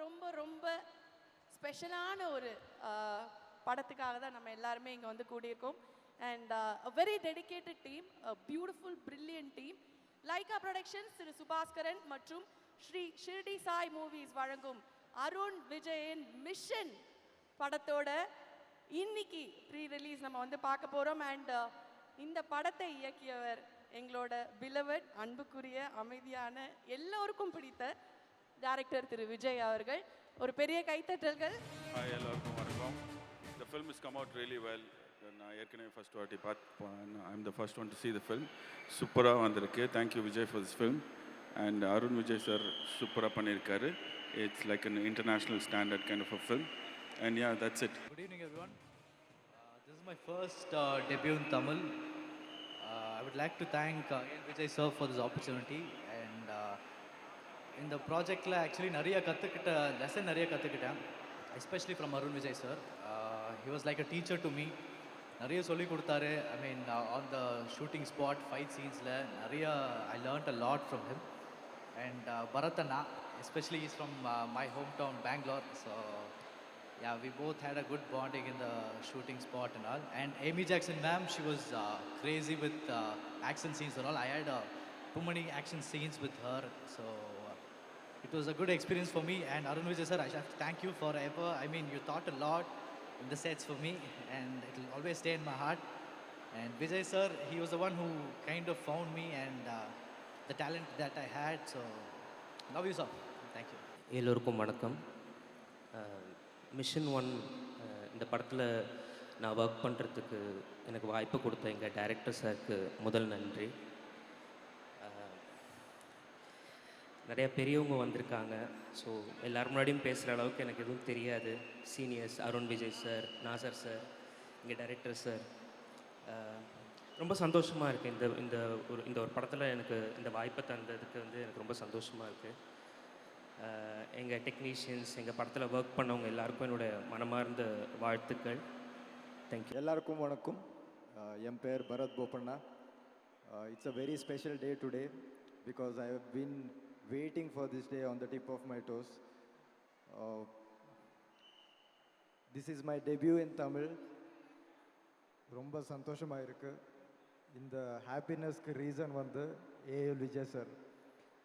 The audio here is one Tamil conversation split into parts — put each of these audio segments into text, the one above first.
ரொம்ப ரொம்ப ஸ்பெஷலான ஒரு படத்துக்காக தான் நம்ம எல்லாருமே இங்கே வந்து கூடியிருக்கோம். And a very dedicated team, a beautiful brilliant team. Lyca productions திரு சுபாஸ்கரன் மற்றும் ஸ்ரீ ஷிர்டி சாய் மூவிஸ் வழங்கும் அருண் விஜயின் மிஷன் படத்தோட இன்னைக்கு ப்ரீ ரிலீஸ் நம்ம வந்து பார்க்க போகிறோம். அண்ட் இந்த படத்தை இயக்கியவர் எங்களோட பிலவட், அன்புக்குரிய, அமைதியான, எல்லோருக்கும் பிடித்த டைரக்டர் திரு விஜய் அவர்கள். ஒரு பெரிய கைத்தட்டல்கள். எல்லாருக்கும் வணக்கம். The film has come out really well. நான் ஏற்கனவே ஃபர்ஸ்ட் வாட்டி பார்த்தேன். I'm the first one to see the film. சூப்பராக வந்திருக்கு. Thank you Vijay for this film. And Arun Vijay sir சூப்பராக பண்ணியிருக்காரு. It's like an international standard kind of a film. And yeah, that's it. Good evening everyone. This is my first debut in Tamil. I would like to thank Vijay sir for this opportunity. And இந்த ப்ராஜெக்டில் ஆக்சுவலி லெசன் நிறைய கற்றுக்கிட்டேன், especially from Arun Vijay sir. He was like a teacher to me. நிறைய சொல்லி கொடுத்தாரு. I mean on the shooting spot, fight சீன்ஸில் நிறைய I learnt a lot from him. And Bharath அண்ணா, especially is from my home town Bangalore. So yeah, we both had a good bonding in the shooting spot and all. And Amy Jackson ma'am, she was crazy with action scenes and all. I had too many action scenes with her. So it was a good experience for me. And Arun Vijay sir, I have to thank you forever. I mean, you taught a lot in the sets for me, and it will always stay in my heart. And Vijay sir, he was the one who kind of found me and the talent that I had. So love you sir. Thank you. எல்லோருக்கும் வணக்கம். மிஷன் 1 இந்த படத்தில் நான் ஒர்க் பண்ணுறதுக்கு எனக்கு வாய்ப்பு கொடுத்த எங்கள் டைரக்டர் சாருக்கு முதல் நன்றி. நிறையா பெரியவங்க வந்திருக்காங்க. ஸோ எல்லோரும் முன்னாடியும் பேசுகிற அளவுக்கு எனக்கு எதுவும் தெரியாது. Seniors Arun Vijay sir, Nassar sir, எங்கள் டைரக்டர் சார், ரொம்ப சந்தோஷமாக இருக்குது. இந்த ஒரு படத்தில் எனக்கு இந்த வாய்ப்பை தந்ததுக்கு வந்து எனக்கு ரொம்ப சந்தோஷமாக இருக்குது. எங்கள் டெக்னீஷியன்ஸ், எங்கள் படத்தில் ஒர்க் பண்ணவங்க எல்லாருக்கும் என்னோடய மனமார்ந்த வாழ்த்துக்கள். தேங்க்யூ. எல்லாருக்கும் வணக்கம். என் பேர் Bharath Bopanna. It's a very special day today because I have been waiting for this day on the tip of my toes. This is my debut in Tamil. ரொம்ப சந்தோஷமாக இருக்குது. இந்த ஹாப்பினஸ்க்கு ரீசன் வந்து A L Vijay sir.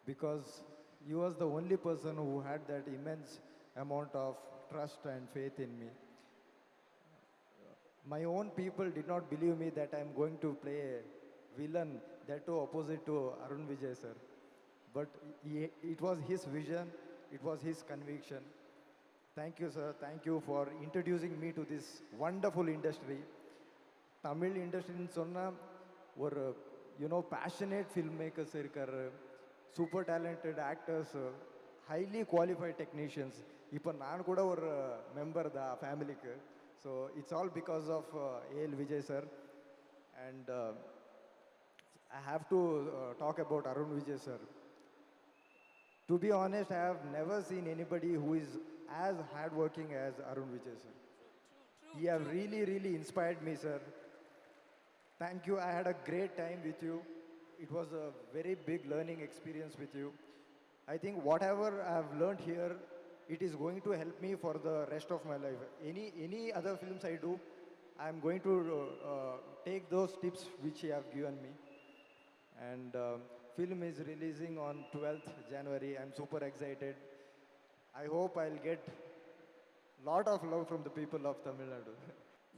Because he was the only person who had that immense amount of trust and faith in me. My own people did not believe me that I am going to play a villain, that too opposite to Arun Vijay sir. But it was his vision, it was his conviction. Thank you sir, thank you for introducing me to this wonderful industry. Tamil industry ன்னு சொன்னால் ஒரு passionate filmmakers இருக்காரு, super talented actors, highly qualified technicians. இப்போ நான் கூட ஒரு மெம்பர் தான் ஃபேமிலிக்கு. So it's all because of A L Vijay sir. And I have to talk about Arun Vijay sir. To be honest, I have never seen anybody who is as hardworking as Arun Vijay sir. He have really inspired me sir. Thank you. I had a great time with you. It was a very big learning experience with you. I think whatever I have learned here, it is going to help me for the rest of my life. Any other films I do, I am going to take those tips which you have given me. And film is releasing on 12th January. I am super excited. I hope I'll get lot of love from the people of Tamil Nadu.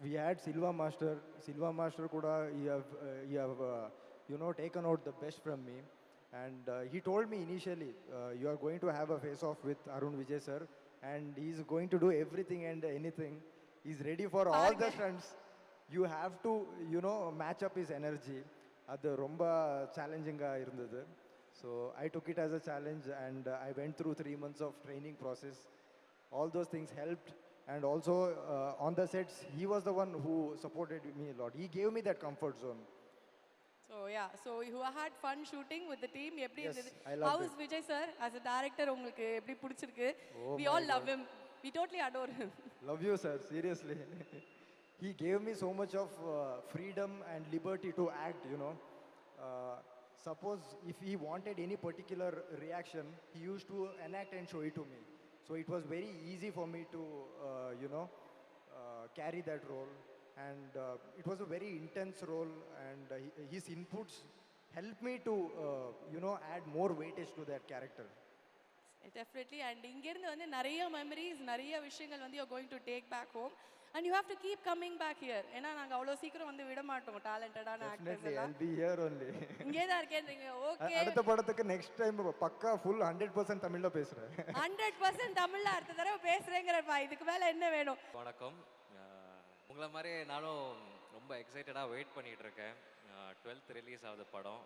We had Silva Master. Silva Master kuda you have taken out the best from me. And he told me initially, you are going to have a face-off with Arun Vijay sir, and he's going to do everything and anything. He's ready for all the stunts. You have to, match up his energy. அது ரொம்ப சேலஞ்சிங்காக இருந்தது. So I took it as a challenge, and I went through 3 months of training process. All those things helped. And also on the sets, he was the one who supported me a lot. He gave me that comfort zone. So yeah, so you had fun shooting with the team. எப்படி Yes, இருந்தது? I loved How it. is Vijay sir as a director? உங்களுக்கு எப்படி பிடிச்சிருக்கு? Oh We my all love God. him. We totally adore him. Love you sir, seriously. He gave me so much of freedom and liberty to act, suppose if he wanted any particular reaction, he used to enact and show it to me. So it was very easy for me to, carry that role. And it was a very intense role, and his inputs helped me to, add more weightage to that character. Definitely. And இங்கேருந்து வந்து நிறைய மெமரிஸ், நிறைய விஷயங்கள் வந்து you going to take back home and you have to keep coming back here. ஏன்னா நாங்கள் அவ்வளோ சீக்கிரம் வந்து விட மாட்டோம் டேலண்டடான ஆக்டர்ஸ் Definitely, எல்லாம். I'll be here only. இங்கே தான் இருக்கேன்றீங்க. ஓகே, அடுத்த படத்துக்கு நெக்ஸ்ட் டைம் பக்கா ஃபுல் 100% தமிழ்ல பேசுறேன். 100% தமிழ்ல அடுத்த தடவை பேசுறேங்கிறப்பா, இதுக்கு மேல என்ன வேணும்? வணக்கம். உங்களை மாதிரி நானும் ரொம்ப எக்ஸைட்டடாக வெயிட் பண்ணிகிட்டு இருக்கேன். 12th ரிலீஸ் ஆகுது படம்.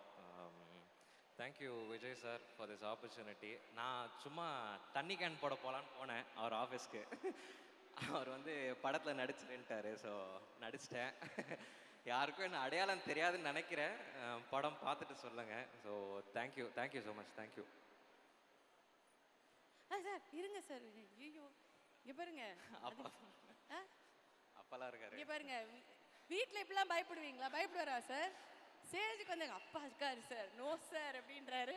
Thank you Vijay sir for this opportunity. நான் சும்மா தண்ணி கேன் போட போகலான்னு போனேன் அவர் ஆஃபீஸ்க்கு. அவர் வந்து படத்தில் நடிச்சிருன்ட்டார். ஸோ நடிச்சிட்டேன். யாருக்கும் என்ன அடையாளம் தெரியாதுன்னு நினைக்கிறேன். படம் பார்த்துட்டு சொல்லுங்கள். So thank you so much. Thank you. Sir இருங்க சார். ஐயோ இங்கே பாருங்க. அப்பெல்லாம் இருக்காரு. இங்கே பாருங்க, வீட்டில் இப்படிலாம் பயப்படுவீங்களா? பயப்படுவாரா சார்? ஸ்டேஜுக்கு வந்து எங்கள் அப்பா இருக்காரு சார், நோ சார் அப்படின்றாரு.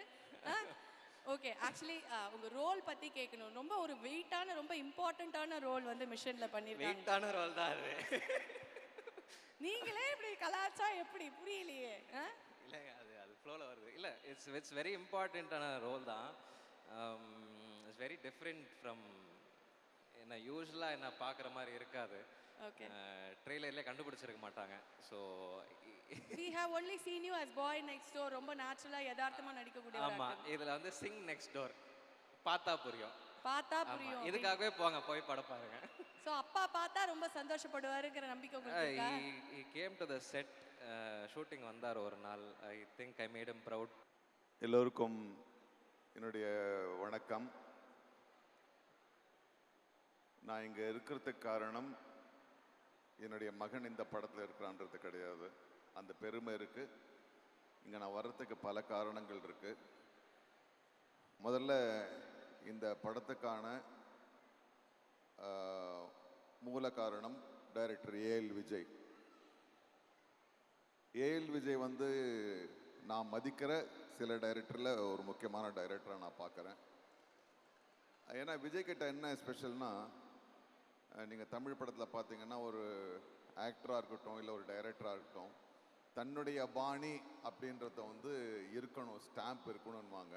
ஓகே, ஆக்சுவலி உங்கள் ரோல் பற்றி கேட்கணும். ரொம்ப ஒரு வெயிட்டான, ரொம்ப இம்பார்ட்டண்ட்டான ரோல் வந்து மிஷனில் பண்ணியிருக்காங்க. வெயிட்டான ரோல் தான் அது. நீங்களே இப்படி கலாச்சா எப்படி புரியலையே? இல்லைங்க, அது ஃப்ளோவில் வருது. இல்லை, இட்ஸ் வெரி இம்பார்ட்டண்ட்டான ரோல் தான். இட்ஸ் வெரி டிஃப்ரெண்ட் ஃப்ரம் என்ன யூஸ்வலாக என்ன பார்க்குற மாதிரி இருக்காது. ஓகே, ட்ரெய்லர்லேயே கண்டுபிடிச்சிருக்க மாட்டாங்க. So we have only seen you as boy next door. ரொம்ப நேச்சுரலா யதார்த்தமா நடிக்கக்கூடிய ஒரு ஆமாம், actor. இதில் வந்து சிங் நெக்ஸ்ட் டோர் பார்த்தா புரியும். பார்த்தா ஆமா, புரியும். இதுக்காகவே போய் படம் பாருங்க. சோ அப்பா பார்த்தா ரொம்ப சந்தோஷப்படுவாருங்கிற நம்பிக்கை உங்களுக்கு இருக்கா? he came to the set, shooting வந்தார் ஒரு நாள். I think I made him proud. எல்லோருக்கும் என்னுடைய வணக்கம். நான் இங்கே இருக்கிறதுக்கு காரணம் என்னுடைய மகன் இந்த படத்தில் இருக்கிறான்றது கிடையாது. அந்த பெருமை இருக்குது. இங்கே நான் வர்றதுக்கு பல காரணங்கள் இருக்குது. முதல்ல இந்த படத்துக்கான மூல காரணம் டைரக்டர் ஏஎல் விஜய். ஏஎல் விஜய் வந்து நான் மதிக்கிற சில டைரக்டரில் ஒரு முக்கியமான டைரக்டராக நான் பார்க்குறேன். ஏன்னா விஜய் கிட்ட என்ன ஸ்பெஷல்னா, நீங்கள் தமிழ் படத்தில் பார்த்தீங்கன்னா ஒரு ஆக்டராக இருக்கட்டும் இல்லை ஒரு டைரக்டராக இருக்கட்டும், தன்னுடைய பாணி அப்படின்றத வந்து இருக்கணும், ஸ்டாம்ப் இருக்கணும்னுவாங்க.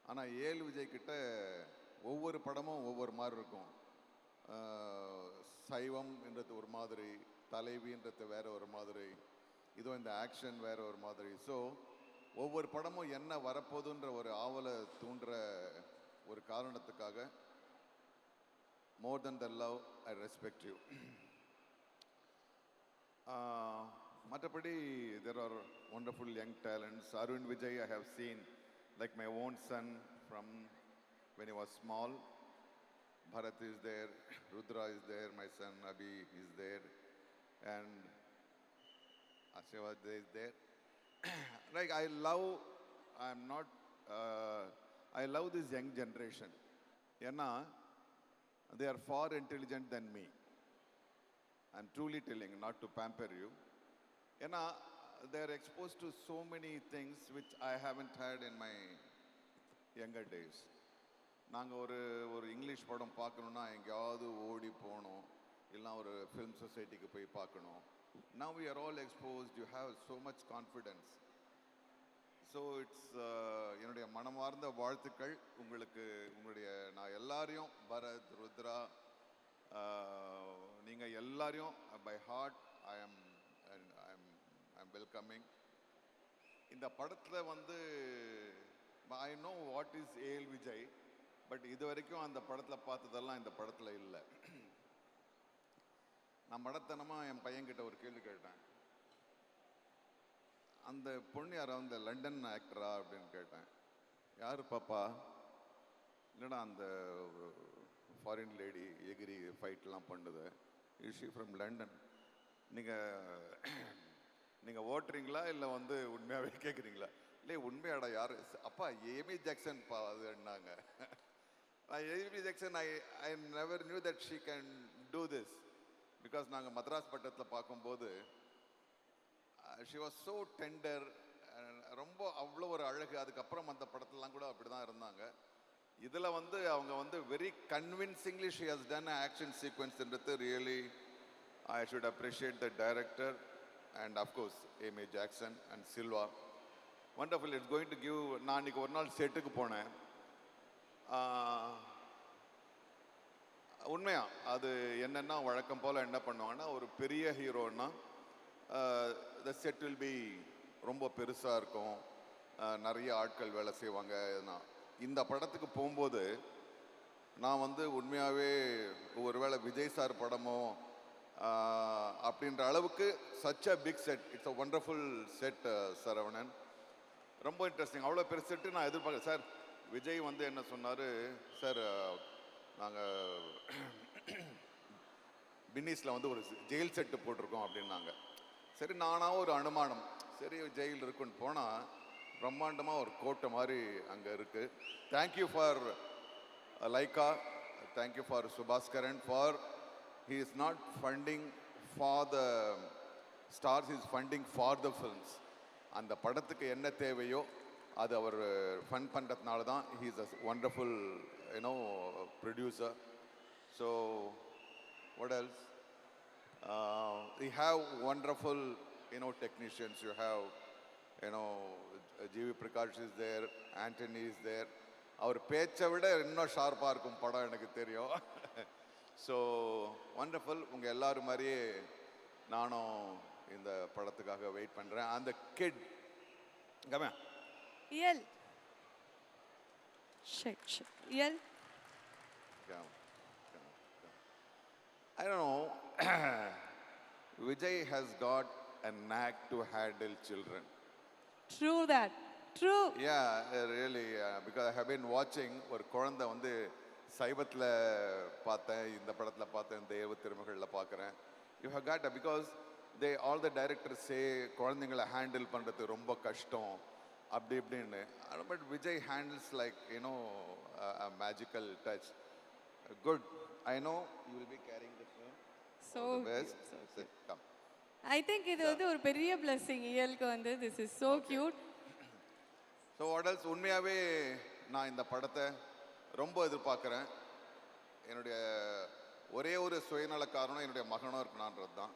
ஆனால் ஏஎல் விஜய் கிட்ட ஒவ்வொரு படமும் ஒவ்வொரு மாதிரி இருக்கும். சைவம்ன்றது ஒரு மாதிரி, தலைவின்றது வேற ஒரு மாதிரி, இதுவும் இந்த ஆக்ஷன் வேற ஒரு மாதிரி. ஸோ ஒவ்வொரு படமும் என்ன வரப்போகுதுன்ற ஒரு ஆவலை தூண்டுற ஒரு காரணத்துக்காக, more than the love, I respect you. மற்றபடி there are wonderful young talents. Arun Vijay I have seen like my own son from when he was small. Bharat is there, Rudra is there, my son Abhi is there, and Ashivad is there. Like I love this young generation. ஏன்னா they are far intelligent than me. I'm truly telling, not to pamper you. ஏன்னா they are exposed to so many things which I haven't had in my younger days. நாங்கள் ஒரு இங்கிலீஷ் படம் பார்க்கணுன்னா எங்கேயாவது ஓடி போகணும், இல்லைனா ஒரு ஃபிலிம் சொசைட்டிக்கு போய் பார்க்கணும். Now we are all exposed, you have so much confidence. So it's என்னுடைய மனமார்ந்த வாழ்த்துக்கள் உங்களுக்கு. நான் எல்லாரையும், பரத், ருத்ரா, நீங்கள் எல்லாரையும் by heart I am welcoming. இந்த படத்தில் வந்து I know what is A L Vijay, but இது வரைக்கும் அந்த படத்தில் பார்த்ததெல்லாம் இந்த படத்தில் இல்லை. நான் மடத்தனமாக என் பையன்கிட்ட ஒரு கேள்வி கேட்டேன், அந்த பொண்ணு யாரா அந்த லண்டன் ஆக்டரா அப்படின்னு கேட்டேன். யார் பாப்பா? இல்லைடா அந்த ஃபாரின் லேடி எகிரி ஃபைட்லாம் பண்ணுது, இஸ் ஷி ஃப்ரம் லண்டன். நீங்கள் ஓட்டுறீங்களா இல்லை வந்து உண்மையாகவே கேட்குறீங்களா? இல்லை உண்மையாடா யார்? அப்பா ஏமி ஜாக்சன் பா அதுன்னாங்க. Amy Jackson I never knew that she can do this. Because நாங்கள் மദ്രാஸ் பட்டத்தில் பார்க்கும்போது she was so tender, ரொம்ப அவ்வளோ ஒரு அழகு. அதுக்கப்புறம் அந்த படத்துலலாம் கூட அப்படி தான் இருந்தாங்க. இதில் வந்து அவங்க வந்து very convincingly she has done action சீக்வன்ஸ்ன்றது really I should appreciate the director and of course Amy Jackson and Silva. Wonderful. It's going to give. நான் இன்னைக்கு ஒரு நாள் செட்டுக்கு போனேன். உண்மையா அது என்னென்னா வழக்கம் போல் என்ன பண்ணுவாங்கன்னா, ஒரு பெரிய ஹீரோன்னா த செட் வில் பி ரொம்ப பெருசாக இருக்கும், நிறைய ஆட்கள் வேலை செய்வாங்க. இந்த படத்துக்கு போகும்போது நான் வந்து உண்மையாகவே ஒருவேளை விஜய் சார் படமோ அப்படின்ற அளவுக்கு such a big set. It's a wonderful set Saravanan. ரொம்ப இன்ட்ரெஸ்டிங். அவ்வளோ பெரிய செட்டு நான் எதிர்பார்க்க. சார் விஜய் வந்து என்ன சொன்னார், சார் நாங்கள் பின்னிஸில் வந்து ஒரு ஜெயில் செட்டு போட்டிருக்கோம் அப்படின்னாங்க. சரி, நானாக ஒரு அனுமானம், சரி ஜெயில் இருக்குன்னு போனால் பிரம்மாண்டமாக ஒரு கோட்டை மாதிரி அங்கே இருக்குது. Thank you for Lyca, thank you for Subaskaran for he is not funding for the stars, he is funding for the films. அந்த படத்துக்கு என்ன தேவையோ அது அவர் ஃபண்ட் பண்ணுறதுனால தான் he is a wonderful producer. So what else? We have wonderful technicians. You have G.V. Prakash is there, Anthony is there. அவர் பேச்சை விட இன்னும் ஷார்ப்பாக இருக்கும் படம், எனக்கு தெரியும். So wonderful. உங்கள் எல்லாரும் மாதிரியே நானும் இந்த படத்துக்காக வெயிட் பண்ணுறேன். அந்த கிட் கமே இயல் இயல் I don't know. Vijay has got a knack to handle children. True that. True. Yeah, really. Because I have been watching ஒரு குழந்தை வந்து சைபத்தில் பார்த்தேன், இந்த படத்தில் பார்த்தேன், தேவ திருமகளில் பார்க்குறேன். You have got because all the directors say குழந்தைங்களை ஹேண்டில் பண்ணுறது ரொம்ப கஷ்டம் அப்படி இப்படின்னு. But Vijay handles like magical touch. Good. I know you will be carrying the film. So best. Come. I think இது வந்து ஒரு பெரிய blessing இயலுக்கு வந்து. This is so cute. So what else? உண்மையாகவே நான் இந்த படத்தை ரொம்ப எதிர்பார்க்குறேன். என்னுடைய ஒரே ஒரு சுயநல காரணம் என்னுடைய மகனும் இருக்கணுன்றது தான்.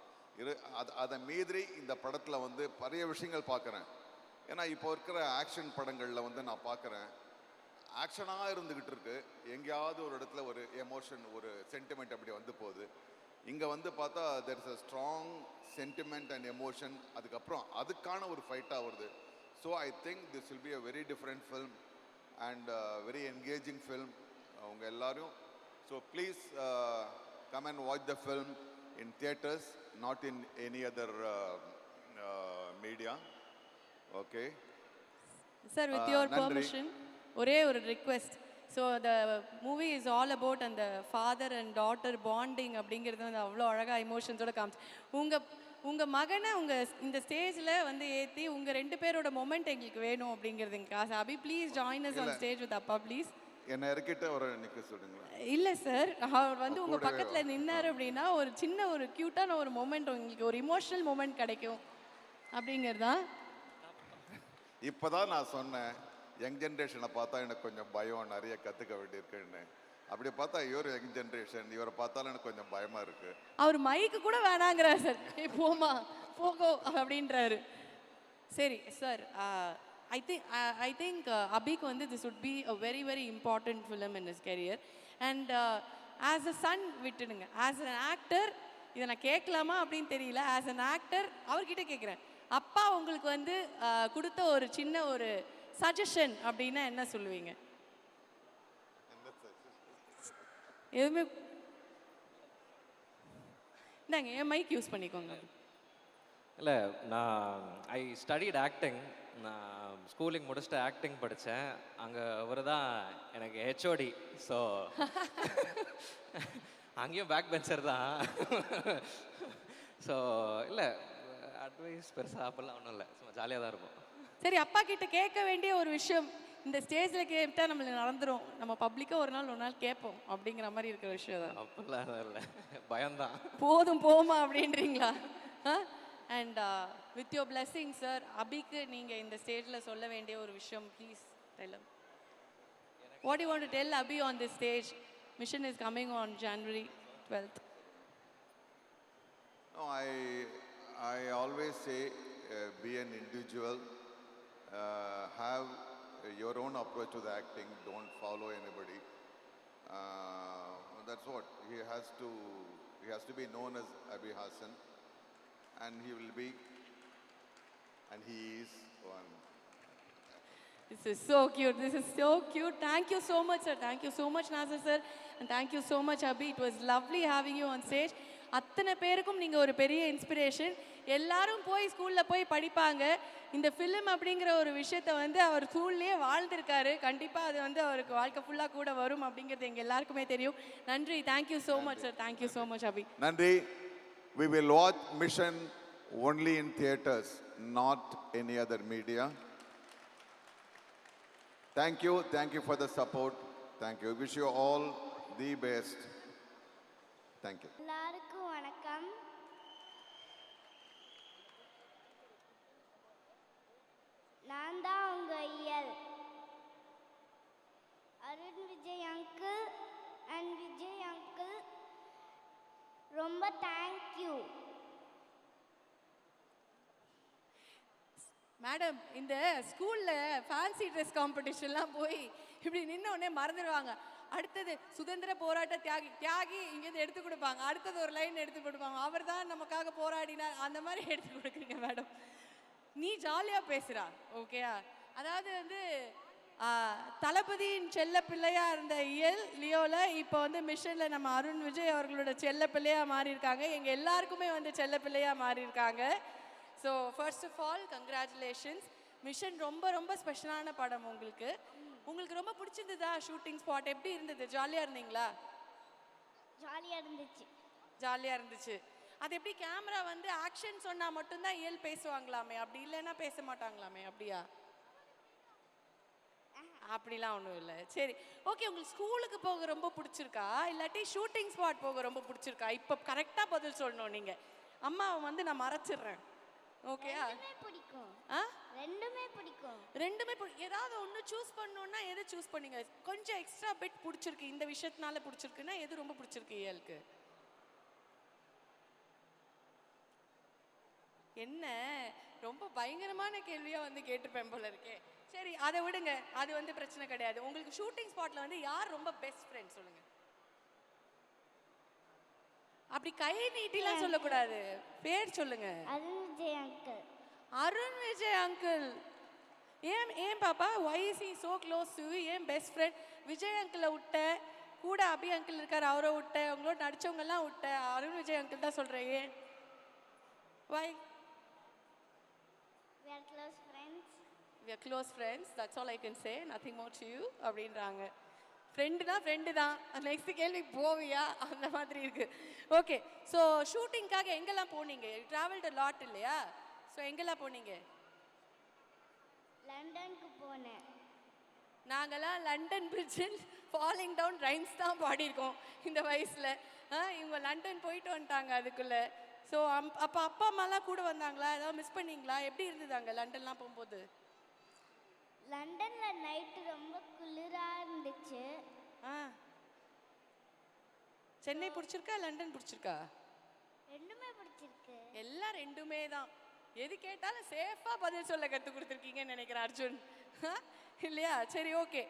அதை மீறி இந்த படத்தில் வந்து நிறைய விஷயங்கள் பார்க்குறேன். ஏன்னா இப்போ இருக்கிற ஆக்ஷன் படங்களில் வந்து நான் பார்க்குறேன், ஆக்ஷனாக இருந்துக்கிட்டு இருக்கு, எங்கேயாவது ஒரு இடத்துல ஒரு எமோஷன், ஒரு சென்டிமெண்ட் அப்படி வந்து போகுது. இங்கே வந்து பார்த்தா there is a strong sentiment and emotion, அதுக்கப்புறம் அதுக்கான ஒரு ஃபைட்டாக வருது. So I think this will be a very different film and very engaging film. அவங்க எல்லாரும் so please come and watch the film in theatres, not in any other media. Okay sir, with your permission ஒரே ஒரு request. So the movie is all about அந்த ஃபாதர் அண்ட் டாட்டர் பாண்டிங் அப்படிங்கிறது வந்து அவ்வளோ அழகாக எமோஷன்ஸோட காமிச்சு உங்கள் மகனை இந்த ஸ்டேஜில் வந்து ஏற்றி உங்கள் 2 பேரோட மொமெண்ட் எங்களுக்கு வேணும் அப்படிங்கிறதுங்க ஆசை. Abhi please join us on stage with அப்பா ப்ளீஸ். என்ன இறக்கிட்ட ஒரு நிற்க சொல்லுங்களா? இல்லை சார், அவர் வந்து உங்கள் பக்கத்தில் நின்னார் அப்படின்னா ஒரு சின்ன ஒரு க்யூட்டான ஒரு மொமெண்ட், உங்களுக்கு ஒரு இமோஷனல் மொமெண்ட் கிடைக்கும் அப்படிங்கிறதா. இப்போதான் நான் சொன்னேன், யங் ஜென்ரேஷனை பார்த்தா எனக்கு கொஞ்சம் பயம், நிறைய கற்றுக்க வேண்டியிருக்குன்னு. அப்படி பார்த்தா இவர் யங் ஜென்ரேஷன், இவரை பார்த்தாலும் எனக்கு கொஞ்சம் பயமாக இருக்குது. அவர் மைக்கு கூட வேணாங்கிறார் சார். போமா போகோ அப்படின்றாரு. சரி சார், I think Abhiக்கு வந்து this would be a very very important film in his career. And as a son விட்டுடுங்க, as an actor இதை நான் கேட்கலாமா அப்படின்னு தெரியல. as an actor அவர்கிட்ட கேட்குறேன், அப்பா உங்களுக்கு வந்து கொடுத்த ஒரு சின்ன ஒரு சஜஷன் அப்படின்னா என்ன சொல்லுவீங்க? எதுவுமே இந்தாங்க, என் மைக் யூஸ் பண்ணிக்கோங்க. இல்லை, நான் ஐ ஸ்டடிட் ஆக்டிங். நான் ஸ்கூலிங் முடிச்சுட்டு ஆக்டிங் படித்தேன். அங்கே அவர் தான் எனக்கு ஹெச்ஓடி. ஸோ அங்கேயும் பேக் பெஞ்சர் தான். ஸோ இல்லை, அட்வைஸ் பெருசாக அப்பெல்லாம் ஒன்றும் இல்லை, சும்மா ஜாலியாக தான் இருக்கும். சரி, அப்பா கிட்ட கேட்க வேண்டிய ஒரு விஷயம், இந்த ஸ்டேஜில் கேட்டால் நம்மளுக்கு நடந்துடும், நம்ம பப்ளிக்காக ஒரு நாள் கேட்போம் அப்படிங்கிற மாதிரி இருக்கிற விஷயம் தான். அப்படிலாம் இல்லை, பயம்தான். போதும் போமா அப்படின்றீங்களா? And with your blessing sir, அபிக்கு நீங்கள் இந்த ஸ்டேஜில் சொல்ல வேண்டிய ஒரு விஷயம் ப்ளீஸ் டெல். எனக்கு What do you want to tell Abhi on this stage? Mission is coming on January 12th. No, I always say be an individual, have your own approach to the acting, don't follow anybody. That's what he has to be known as Abhi Hassan, and he will be, and he is one. This is so cute. This is so cute. Thank you so much, sir. Thank you so much, Nazar sir. And thank you so much, Abhi. It was lovely having you on stage. அத்தனை பேருக்கும் நீங்கள் ஒரு பெரிய இன்ஸ்பிரேஷன். எல்லாரும் போய் ஸ்கூலில் போய் படிப்பாங்க. இந்த ஃபிலிம் அப்படிங்கிற ஒரு விஷயத்தை வந்து அவர் ஸ்கூல்லேயே வாழ்ந்திருக்காரு. கண்டிப்பாக அது வந்து அவருக்கு வாழ்க்கை ஃபுல்லாக கூட வரும் அப்படிங்கிறது எங்கள் எல்லாருக்குமே தெரியும். நன்றி. Thank you so much sir. Thank you so much Abi. Nandri, we will watch Mission only in theaters, not any other media. Thank you for the support. Thank you. Wish you all the best. Thank you. எல்லாருக்கும் வணக்கம். நான் தான் உங்க இயல் Arun Vijay uncle and Vijay uncle, ரொம்ப தேங்க்யூ. மேடம், இந்த ஸ்கூலில் ஃபேன்சி ட்ரெஸ் காம்படிஷன்லாம் போய் இப்படி நின்ன உடனே மறந்துடுவாங்க. அடுத்தது சுதந்திர போராட்ட தியாகி இங்கேருந்து எடுத்து கொடுப்பாங்க. அடுத்தது ஒரு லைன் எடுத்து கொடுப்பாங்க, அவர் தான் நமக்காக போராடினார், அந்த மாதிரி எடுத்து கொடுக்குறீங்க மேடம். நீ ஜாலியாக பேசுகிறா, ஓகேயா? அதாவது வந்து தளபதியின் செல்ல பிள்ளையாக இருந்த இயல் லியோவில் இப்போ வந்து மிஷனில் நம்ம அருண் விஜய் அவர்களோட செல்ல பிள்ளையாக மாறியிருக்காங்க. எங்கள் எல்லாருக்குமே வந்து செல்ல பிள்ளையாக மாறியிருக்காங்க. So first of all congratulations. Mission ரொம்ப ரொம்ப ஸ்பெஷலான படம். உங்களுக்கு ரொம்ப பிடிச்சிருந்ததா? ஷூட்டிங் ஸ்பாட் எப்படி இருந்தது? ஜாலியாக இருந்தீங்களா? ஜாலியாக இருந்துச்சு. ஜாலியாக இருந்துச்சு. அது எப்படி கேமரா வந்து ஆக்ஷன் சொன்னால் மட்டும்தான் இயல் பேசுவாங்களாமே, அப்படி இல்லைன்னா பேச மாட்டாங்களாமே, அப்படியா? அப்படிலாம் ஒன்றும் இல்லை. சரி, ஓகே. உங்களுக்கு ஸ்கூலுக்கு போக ரொம்ப பிடிச்சிருக்கா இல்லாட்டி ஷூட்டிங் ஸ்பாட் போக ரொம்ப பிடிச்சிருக்கா? இப்போ கரெக்டாக பதில் சொல்லணும் நீங்கள். அம்மாவை வந்து நான் மறைச்சிடுறேன், ஓகேயா? ரெண்டுமே பிடிக்கும். ரெண்டுமே ஏதாவது ஒன்று சூஸ் பண்ணணும்னா எது சூஸ் பண்ணீங்க? கொஞ்சம் எக்ஸ்ட்ரா பிட் பிடிச்சிருக்கு, இந்த விஷயத்தினால பிடிச்சிருக்குன்னா எது ரொம்ப பிடிச்சிருக்கு இயலுக்கு? என்ன ரொம்ப பயங்கரமான கேள்வியாக வந்து கேட்டுப்பேன் போல இருக்கே. சரி, அதை விடுங்க, அது வந்து பிரச்சனை கிடையாது. உங்களுக்கு ஷூட்டிங் ஸ்பாட்டில் வந்து யார் ரொம்ப பெஸ்ட் ஃப்ரெண்ட் சொல்லுங்க. அப்படி கை நீட்டிலாம் சொல்லக்கூடாது, பேர் சொல்லுங்க. அருண் விஜய் அங்கிள். அருண் விஜய் அங்கிள். ஏன் பாப்பா, why is he so close to you? ஏன் பெஸ்ட் ஃப்ரெண்ட்? விஜய் அங்கிளை விட்ட, கூட அபி அங்கிள் இருக்கார், அவரை விட்ட, உங்களோட நடிச்சவங்கெல்லாம் விட்ட, அருண் விஜய் அங்கிள் தான் சொல்கிறேன். ஏன்? why? We are close friends. We are close friends. That's all I can say. Nothing more to you அப்படின்றாங்க. ஃப்ரெண்டுனா ஃப்ரெண்டு தான். நெக்ஸ்ட் கேள்வி போவியா அந்த மாதிரி இருக்கு. ஓகே, ஸோ ஷூட்டிங்காக எங்கெல்லாம் போனீங்க? ட்ராவல்டு லாட் இல்லையா? ஸோ எங்கெல்லாம் போனீங்க? லண்டனுக்கு போனேன். நாங்கள்லாம் லண்டன் பிரிட்ஜில் ஃபாலிங் டவுன் ரைம்ஸ் தான் பாடியிருக்கோம் இந்த வயசில். இவங்க லண்டன் போயிட்டு வந்துட்டாங்க அதுக்குள்ளே. ஸோ அப்போ அப்பா அம்மாலாம் கூட வந்தாங்களா? ஏதாவது மிஸ் பண்ணீங்களா? எப்படி இருந்தது அங்கே லண்டன்லாம் போகும்போது? லண்டனில் நைட்டு ரொம்ப குளிராக இருந்துச்சு. சென்னை பிடிச்சிருக்கா லண்டன் பிடிச்சிருக்கா? ரெண்டுமே பிடிச்சிருக்கு. எல்லாம் ரெண்டுமே தான். எது கேட்டாலும் சேஃபாக பதில் சொல்ல கற்றுக் கொடுத்துருக்கீங்கன்னு நினைக்கிறேன் அர்ஜுன், இல்லையா? சரி, ஓகே.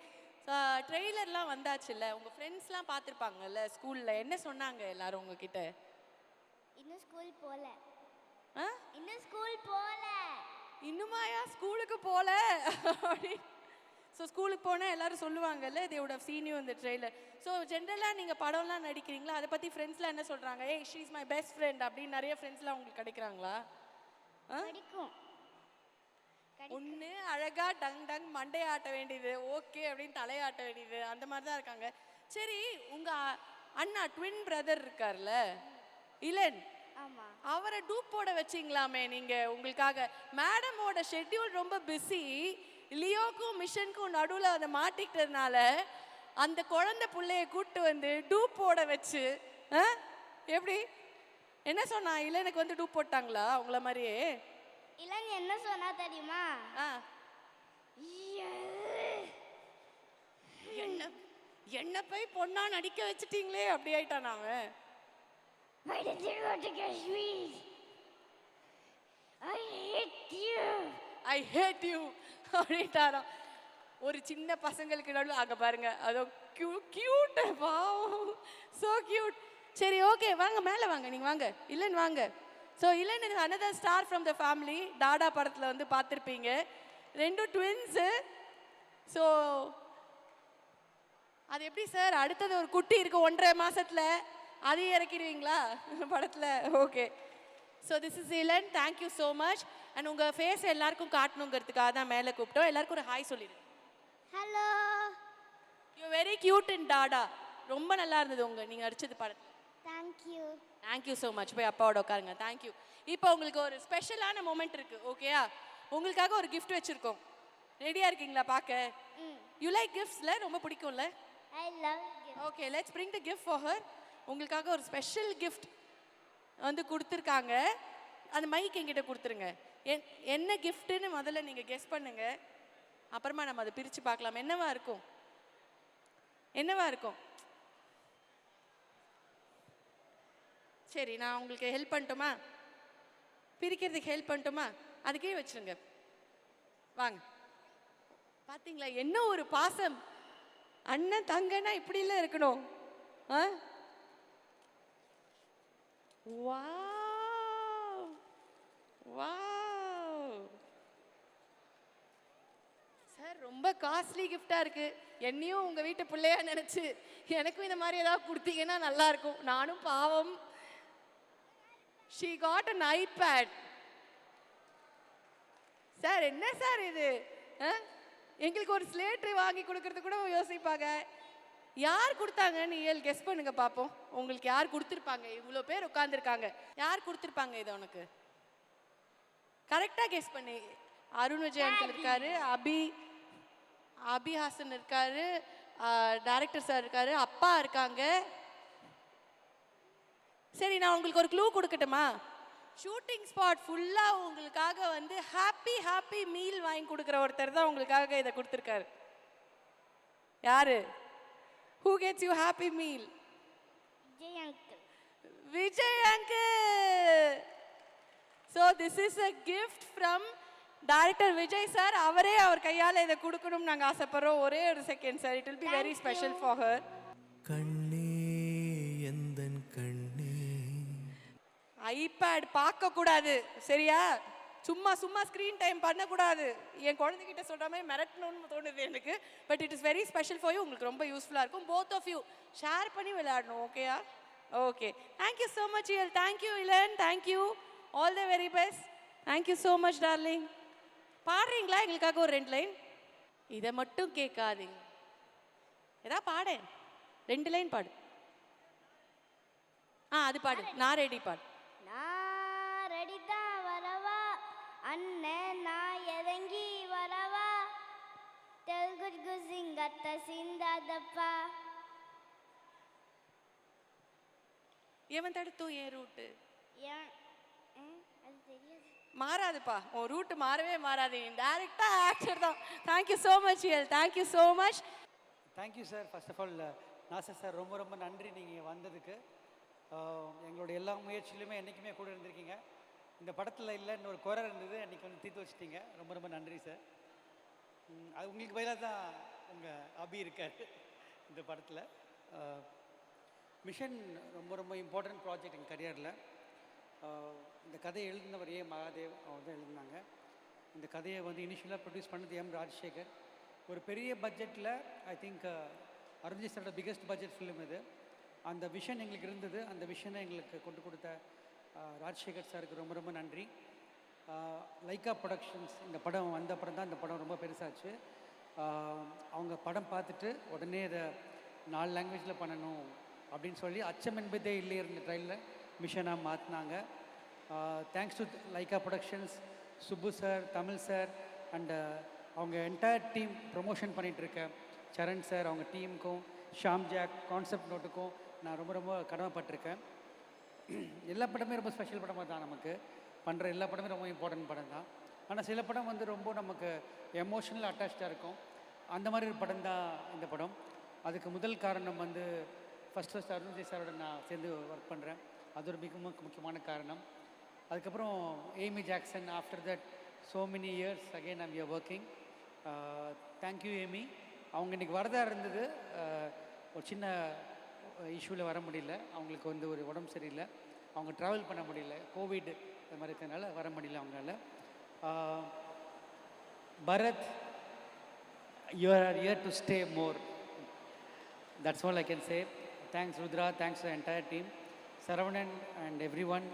ட்ரெய்லர்லாம் வந்தாச்சுல்ல, உங்கள் ஃப்ரெண்ட்ஸ்லாம் பார்த்துருப்பாங்கல்ல ஸ்கூலில், என்ன சொன்னாங்க எல்லாரும் உங்ககிட்ட? இன்னும் ஸ்கூல் போகல. இன்னுமாயா ஸ்கூலுக்கு போகல அப்படி? ஸோ ஸ்கூலுக்கு போனால் எல்லாரும் சொல்லுவாங்கல்ல, they would have seen you in the trailer. So ஜென்ரலாக நீங்கள் படம்லாம் நடிக்கிறீங்களா? அதை பற்றி ஃப்ரெண்ட்ஸ்லாம் என்ன சொல்கிறாங்க? ஏய், she is my best friend அப்படின்னு நிறைய ஃப்ரெண்ட்ஸ்லாம் உங்களுக்கு கிடைக்கிறாங்களா? ஒன்று அழகாக டங் டங் மண்டையாட்ட வேண்டியது, ஓகே அப்படின்னு தலையாட்ட வேண்டியது, அந்த மாதிரி தான் இருக்காங்க. சரி, உங்கள் அண்ணா ட்வின் பிரதர் இருக்கார்ல இளன், அவரை டூப் போட வச்சிங்களாமே நீங்கள் உங்களுக்காக? மேடமோட ஷெட்யூல் ரொம்ப பிஸி, லியோக்கும் மிஷனுக்கும் நடுவில் அதை மாட்டிக்கிட்டதுனால அந்த குழந்தை பிள்ளைய கூப்பிட்டு வந்து டூப் போட வச்சு, எப்படி என்ன சொன்னா? இளனுக்கு வந்து டூப் போட்டாங்களா உங்களை மாதிரியே? இளன் என்ன சொன்னா தெரியுமா? என்ன என்ன போய் பொண்ணா நடிக்க வச்சுட்டீங்களே அப்படி ஆயிட்டான் அவன். Why did you want to catch me? I hate you. I hate you அப்படின்ட்டாராம். ஒரு சின்ன பசங்களுக்கு நடுவில் அங்கே பாருங்க, அதோ கியூட், வாவ் ஸோ கியூட். சரி ஓகே, வாங்க மேலே வாங்க, நீங்கள் வாங்க, இல்லைன்னு வாங்க. ஸோ இல்லைன்னு another star from the family. Tata படத்தில் வந்து பார்த்துருப்பீங்க, ரெண்டும் ட்வின்ஸு. ஸோ அது எப்படி சார், அடுத்தது ஒரு குட்டி இருக்குது 1.5 மாசத்துல, அதையும் இறக்கிடுவீங்களா படத்தில்? Okay. So this is Ilan, thank you so much. And உங்கள் ஃபேஸ் எல்லாருக்கும் காட்டணுங்கிறதுக்காக தான் மேலே கூப்பிட்டோம். எல்லாருக்கும் ஒரு ஹாய் சொல்லிடுங்க. Hello. யூ வெரி கியூட் இன் டாடா. ரொம்ப நல்லா இருந்தது நீங்கள் நடிச்சது படத்தில். Thank you. Thank you so much. போய் அப்பாவோட உட்காருங்க. தேங்க்யூ. இப்போ உங்களுக்கு ஒரு ஸ்பெஷலான மொமெண்ட் இருக்குது, ஓகேயா? உங்களுக்காக ஒரு கிஃப்ட் வச்சுருக்கோம். ரெடியாக இருக்கீங்களா பார்க்க? யூ லைக் கிஃப்ட்ஸில், ரொம்ப பிடிக்கும்ல? I love you. Okay, let's bring the gift for her. உங்களுக்காக ஒரு ஸ்பெஷல் கிஃப்ட் வந்து கொடுத்துருக்காங்க. அந்த மைக் என்கிட்ட கொடுத்துருங்க. என்ன கிஃப்ட்டுன்னு முதல்ல நீங்கள் கெஸ் பண்ணுங்க, அப்புறமா நம்ம அதை பிரித்து பார்க்கலாம். என்னவா இருக்கும்? என்னவா இருக்கும்? சரி, நான் உங்களுக்கு ஹெல்ப் பண்ணட்டுமா? பிரிக்கிறதுக்கு ஹெல்ப் பண்ணட்டுமா? அதுக்கே வச்சுருங்க. வாங்க. பார்த்தீங்களா என்ன ஒரு பாசம். அண்ணன் தங்கன்னா இப்படிலாம் இருக்கணும். ஆ, வாவ் வாவ் சார், ரொம்ப காஸ்ட்லி கிஃப்டாக இருக்குது. என்னையும் உங்கள் வீட்டு பிள்ளையா நினச்சி எனக்கும் இந்த மாதிரி ஏதாவது கொடுத்தீங்கன்னா நல்லாயிருக்கும். நானும் பாவம். She got an iPad. Sir என்ன சார் இது? எங்களுக்கு ஒரு ஸ்லேட்டு வாங்கி கொடுக்கறது கூட யோசிப்பாங்க. யார் கொடுத்தாங்கன்னு கெஸ் பண்ணுங்க பார்ப்போம். உங்களுக்கு யார் கொடுத்துருப்பாங்க? இவ்வளோ பேர் உட்காந்துருக்காங்க, யார் கொடுத்துருப்பாங்க இதை உனக்கு? கரெக்டாக கெஸ் பண்ணி. அருண் விஜய் அங்கிள் இருக்காரு, அபிஹாசன் இருக்காரு, டைரக்டர் சார் இருக்காரு, அப்பா இருக்காங்க. சரி, நான் உங்களுக்கு ஒரு க்ளூ கொடுக்கட்டுமா? ஷூட்டிங் ஸ்பாட் ஃபுல்லாக உங்களுக்காக வந்து ஹாப்பி மீல் வாங்கி கொடுக்குற ஒருத்தர் தான் உங்களுக்காக இதை கொடுத்துருக்காரு. யாரு? Who gets you happy meal? Vijay uncle. Vijay uncle. So this is a gift from director Vijay sir. அவரே அவர் கையால இதை கொடுக்கணும் நாங்க ஆசைப்படுறோம். ஒரே ஒரு second sir, it will be very special for her. கண்ணே எந்தன் கண்ணே. ஐபேட் பார்க்க கூடாது, சரியா? சும்மா ஸ்க்ரீன் டைம் பண்ணக்கூடாது. என் குழந்தைகிட்ட சொல்கிற மாதிரி மிரட்டணும்னு தோணுது எனக்கு. But it is very special for you. உங்களுக்கு ரொம்ப யூஸ்ஃபுல்லாக இருக்கும். போத் ஆஃப் யூ ஷேர் பண்ணி விளையாடணும், ஓகேயா? Okay, thank you so much Iyal. Thank you Ilan, thank you. All the very best. Thank you so much darling. பாடுறீங்களா எங்களுக்காக ஒரு 2 லைன்? இதை மட்டும் கேட்காதீங்க, ஏதா பாடு. 2 லைன் பாடு. அது பாடு. நான் ரெடி பாடு. நான் ரெடி தான் வரவா அண்ணன், நான் இறங்கி வரவா, தெலுங்கு சிங்கத்த சிந்தாதப்பா. எவன் தடுத்தும் என் ரூட்டு அது தெரியாது. மாறாதுப்பா, உன் ரூட்டு மாறவே மாறாது. டைரக்டா ஆக்டர் தான். Thank you so much Iyal. Thank you so much. Thank you sir. First of all Nassar sir, ரொம்ப நன்றி நீங்கள் வந்ததுக்கு. எங்களுடைய எல்லா முயற்சியிலுமே என்றைக்குமே கூட இருந்திருக்கீங்க. இந்த படத்தில் இல்லைன்னு ஒரு குறை இருந்தது, அன்றைக்கி வந்து தீர்த்து வச்சுட்டீங்க. ரொம்ப நன்றி சார். அது உங்களுக்கு பதிலாக தான் உங்கள் அபி இருக்கார் இந்த படத்தில். மிஷன் ரொம்ப இம்பார்ட்டன்ட் ப்ராஜெக்ட் எங்கள் கரியரில். இந்த கதையை எழுதினவர் மகாதேவ் அவர் தான் எழுதினாங்க. இந்த கதையை வந்து இனிஷியலாக ப்ரொடியூஸ் பண்ணது ராஜசேகர். ஒரு பெரிய பட்ஜெட்டில், ஐ திங்க் அருண்ஜி சாரோட பிக்கஸ்ட் பட்ஜெட் ஃபிலிம் இது. அந்த விஷன் எங்களுக்கு இருந்தது. அந்த விஷனை எங்களுக்கு கொண்டு கொடுத்த ராஜசேகர் சாருக்கு ரொம்ப நன்றி. லைக்கா ப்ரொடக்ஷன்ஸ், இந்த படம் வந்த படம் தான் இந்த படம் ரொம்ப பெருசாச்சு. அவங்க படம் பார்த்துட்டு உடனே இதை 4 லாங்குவேஜில் பண்ணணும் அப்படின்னு சொல்லி அச்சம் என்பதே இல்லை இருந்த ட்ரைலில் மிஷனாக மாற்றினாங்க. Thanks to Lyca productions, Subbu sir, Tamil sir and அவங்க என்டையர் டீம். ப்ரொமோஷன் பண்ணிகிட்ருக்க சரண் சார், அவங்க டீமுக்கும், ஷாம் ஜாக், கான்செப்ட் நோட்டுக்கும் நான் ரொம்ப கடமைப்பட்டிருக்கேன். எல்லா படமே ரொம்ப ஸ்பெஷல் படமாக தான். நமக்கு பண்ணுற எல்லா படமே ரொம்ப இம்பார்ட்டன்ட் படம் தான். ஆனால் சில படம் வந்து ரொம்ப நமக்கு எமோஷனல் அட்டாச்சாக இருக்கும். அந்த மாதிரி ஒரு படம் தான் இந்த படம். அதுக்கு முதல் காரணம் வந்து ஃபஸ்ட் அருண் விஜய் சாரோட நான் சேர்ந்து ஒர்க் பண்ணுறேன். அது ஒரு மிக முக்கியமான காரணம். அதுக்கப்புறம் Amy Jackson, after that so many years again I'm your working. Thank you Amy. அவங்க இன்றைக்கி வரதா இருந்தது, ஒரு சின்ன இஷ்யூவில் வர முடியல. அவங்களுக்கு வந்து ஒரு உடம்பு சரியில்லை, அவங்க ட்ராவல் பண்ண முடியல, கோவிட் அது மாதிரி இருக்கிறதுனால வர முடியல அவங்களால. Bharat, you are here to stay more. That's all I can say. Thanks Rudra, thanks to the entire team, Saravanan and everyone.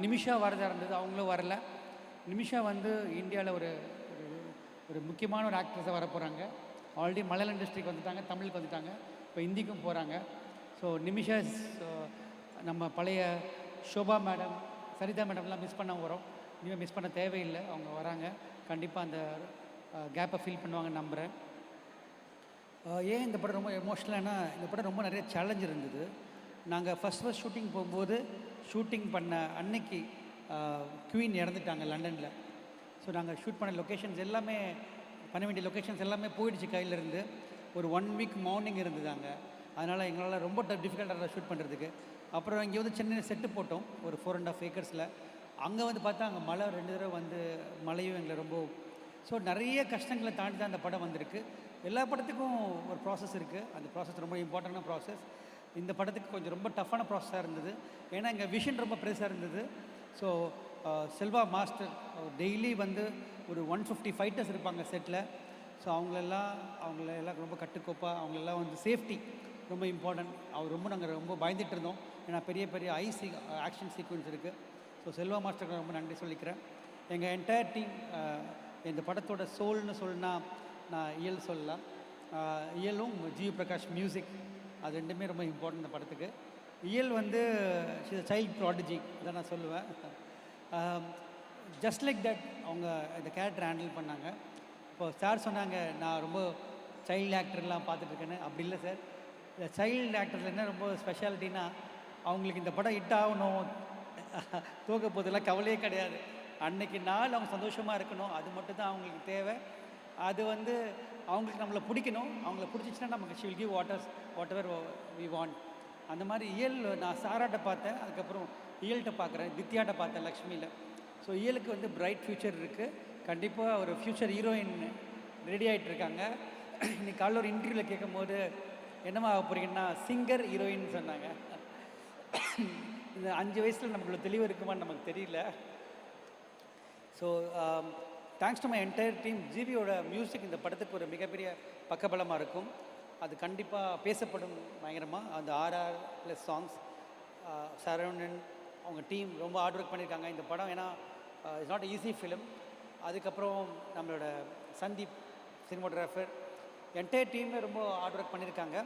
Nimisha வரதா இருந்தது, அவங்களும் வரல. நிமிஷா வந்து இந்தியாவில் ஒரு முக்கியமான ஒரு ஆக்ட்ரஸாக வர போகிறாங்க. ஆல்ரெடி மலையாள இண்டஸ்ட்ரிக்கு வந்துட்டாங்க, தமிழுக்கு வந்துட்டாங்க, இப்போ ஹிந்திக்கும் போகிறாங்க. ஸோ நிமிஷா நம்ம பழைய ஷோபா மேடம், சரிதா மேடம்லாம் மிஸ் பண்ண வரோம். இனிமேல் மிஸ் பண்ண தேவையில்லை, அவங்க வராங்க. கண்டிப்பாக அந்த கேப்பை ஃபில் பண்ணுவாங்கன்னு நம்புகிறேன். ஏன் இந்த படம் ரொம்ப எமோஷ்னலானா, இந்த படம் ரொம்ப நிறைய சேலஞ்ச் இருந்தது. நாங்கள் ஃபஸ்ட் ஷூட்டிங் போகும்போது, ஷூட்டிங் பண்ண அன்னைக்கு குவீன் இறந்துட்டாங்க லண்டனில். ஸோ நாங்கள் ஷூட் பண்ண லொக்கேஷன்ஸ் எல்லாமே, பண்ண வேண்டிய லொக்கேஷன்ஸ் எல்லாமே போயிடுச்சு கையிலேருந்து. ஒரு 1 வீக் மார்னிங் இருந்ததாங்க. அதனால் எங்களால் ரொம்ப டிஃபிகல்ட்டாக ஷூட் பண்ணுறதுக்கு. அப்புறம் இங்கே வந்து சென்னையில் செட்டு போட்டோம் ஒரு 4.5 ஏக்கர்ஸில். அங்கே வந்து பார்த்தா அங்கே மழை 2 தடவை வந்து மழையும் எங்களை ரொம்ப, ஸோ நிறைய கஷ்டங்களை தாண்டி தான் அந்த படம் வந்திருக்கு. எல்லா படத்துக்கும் ஒரு ப்ராசஸ் இருக்குது, அந்த ப்ராசஸ் ரொம்ப இம்பார்ட்டண்டான ப்ராசஸ். இந்த படத்துக்கு கொஞ்சம் ரொம்ப டஃப்பான ப்ராசஸாக இருந்தது, ஏன்னா எங்கள் விஷன் ரொம்ப பெருசாக இருந்தது. ஸோ செல்வா மாஸ்டர் டெய்லி வந்து ஒரு 150 ஃபைட்டர்ஸ் இருப்பாங்க செட்டில். ஸோ அவங்களெல்லாம் ரொம்ப கட்டுக்கோப்பாக, அவங்களெல்லாம் வந்து சேஃப்டி ரொம்ப இம்பார்ட்டன்ட். நாங்கள் ரொம்ப பயந்துட்டு இருந்தோம், ஏன்னா பெரிய பெரிய ஆக்ஷன் சீக்வன்ஸ் இருக்குது. ஸோ செல்வா மாஸ்டருக்கு ரொம்ப நன்றி சொல்லிக்கிறேன். எங்கள் என்டையர் டீம், இந்த படத்தோட சோல்னு சொல்லினா நான் இயல் சொல்லலாம். இயலும் ஜிவி பிரகாஷ் மியூசிக், அது ரெண்டுமே ரொம்ப இம்பார்ட்டன்ட் இந்த படத்துக்கு. இயல் வந்து சைல்ட் ப்ராடிஜி இதை நான் சொல்லுவேன். ஜஸ்ட் லைக் தட் அவங்க இந்த கேரக்டர் ஹேண்டில் பண்ணாங்க. இப்போ சார் சொன்னாங்க நான் ரொம்ப சைல்டு ஆக்டர்லாம் பார்த்துட்ருக்கேன்னு. அப்படி இல்லை சார், இந்த சைல்டு ஆக்டரில் என்ன ரொம்ப ஸ்பெஷாலிட்டின்னா, அவங்களுக்கு இந்த படம் ஹிட் ஆகணும், தூக்க போதெல்லாம் கவலையே கிடையாது. அன்னைக்கு நாள் அவங்க சந்தோஷமாக இருக்கணும், அது மட்டும் தான் அவங்களுக்கு தேவை. அது வந்து அவங்களுக்கு நம்மளை பிடிக்கணும், அவங்கள பிடிச்சிச்சின்னா நமக்கு she will give whatever we want. அந்த மாதிரி இயல் நான் சாராட்ட பார்த்தேன், அதுக்கப்புறம் இயல்கிட்ட பார்க்குறேன், தித்யாட்ட பார்த்தேன் லக்ஷ்மியில். ஸோ இயலுக்கு வந்து பிரைட் ஃப்யூச்சர் இருக்குது. கண்டிப்பாக ஒரு ஃப்யூச்சர் ஹீரோயின் ரெடி ஆகிட்டு இருக்காங்க. இன்னைக்கு காலையில் ஒரு இன்டர்வியூவில் கேட்கும் போது என்னமா ஆக போகிறீங்கன்னா சிங்கர் ஹீரோயின் சொன்னாங்க. இந்த 5 வயசில் நமக்கு தெளிவு இருக்குமான்னு நமக்கு தெரியல. So thanks to my entire team. ஜிவியோட மியூசிக் இந்த படத்துக்கு ஒரு மிகப்பெரிய பக்கபலமாக இருக்கும். அது கண்டிப்பாக பேசப்படும் பயங்கரமாக. அந்த 6+ சாங்ஸ், சரவணன் அவங்க டீம் ரொம்ப ஹார்ட் ஒர்க் பண்ணியிருக்காங்க இந்த படம். ஏன்னா இட்ஸ் நாட் ஈஸி ஃபிலிம். அதுக்கப்புறம் நம்மளோட சந்தீப் சினிமோட்டோகிராஃபர், என்டையர் டீமே ரொம்ப ஹார்ட் ஒர்க் பண்ணியிருக்காங்க.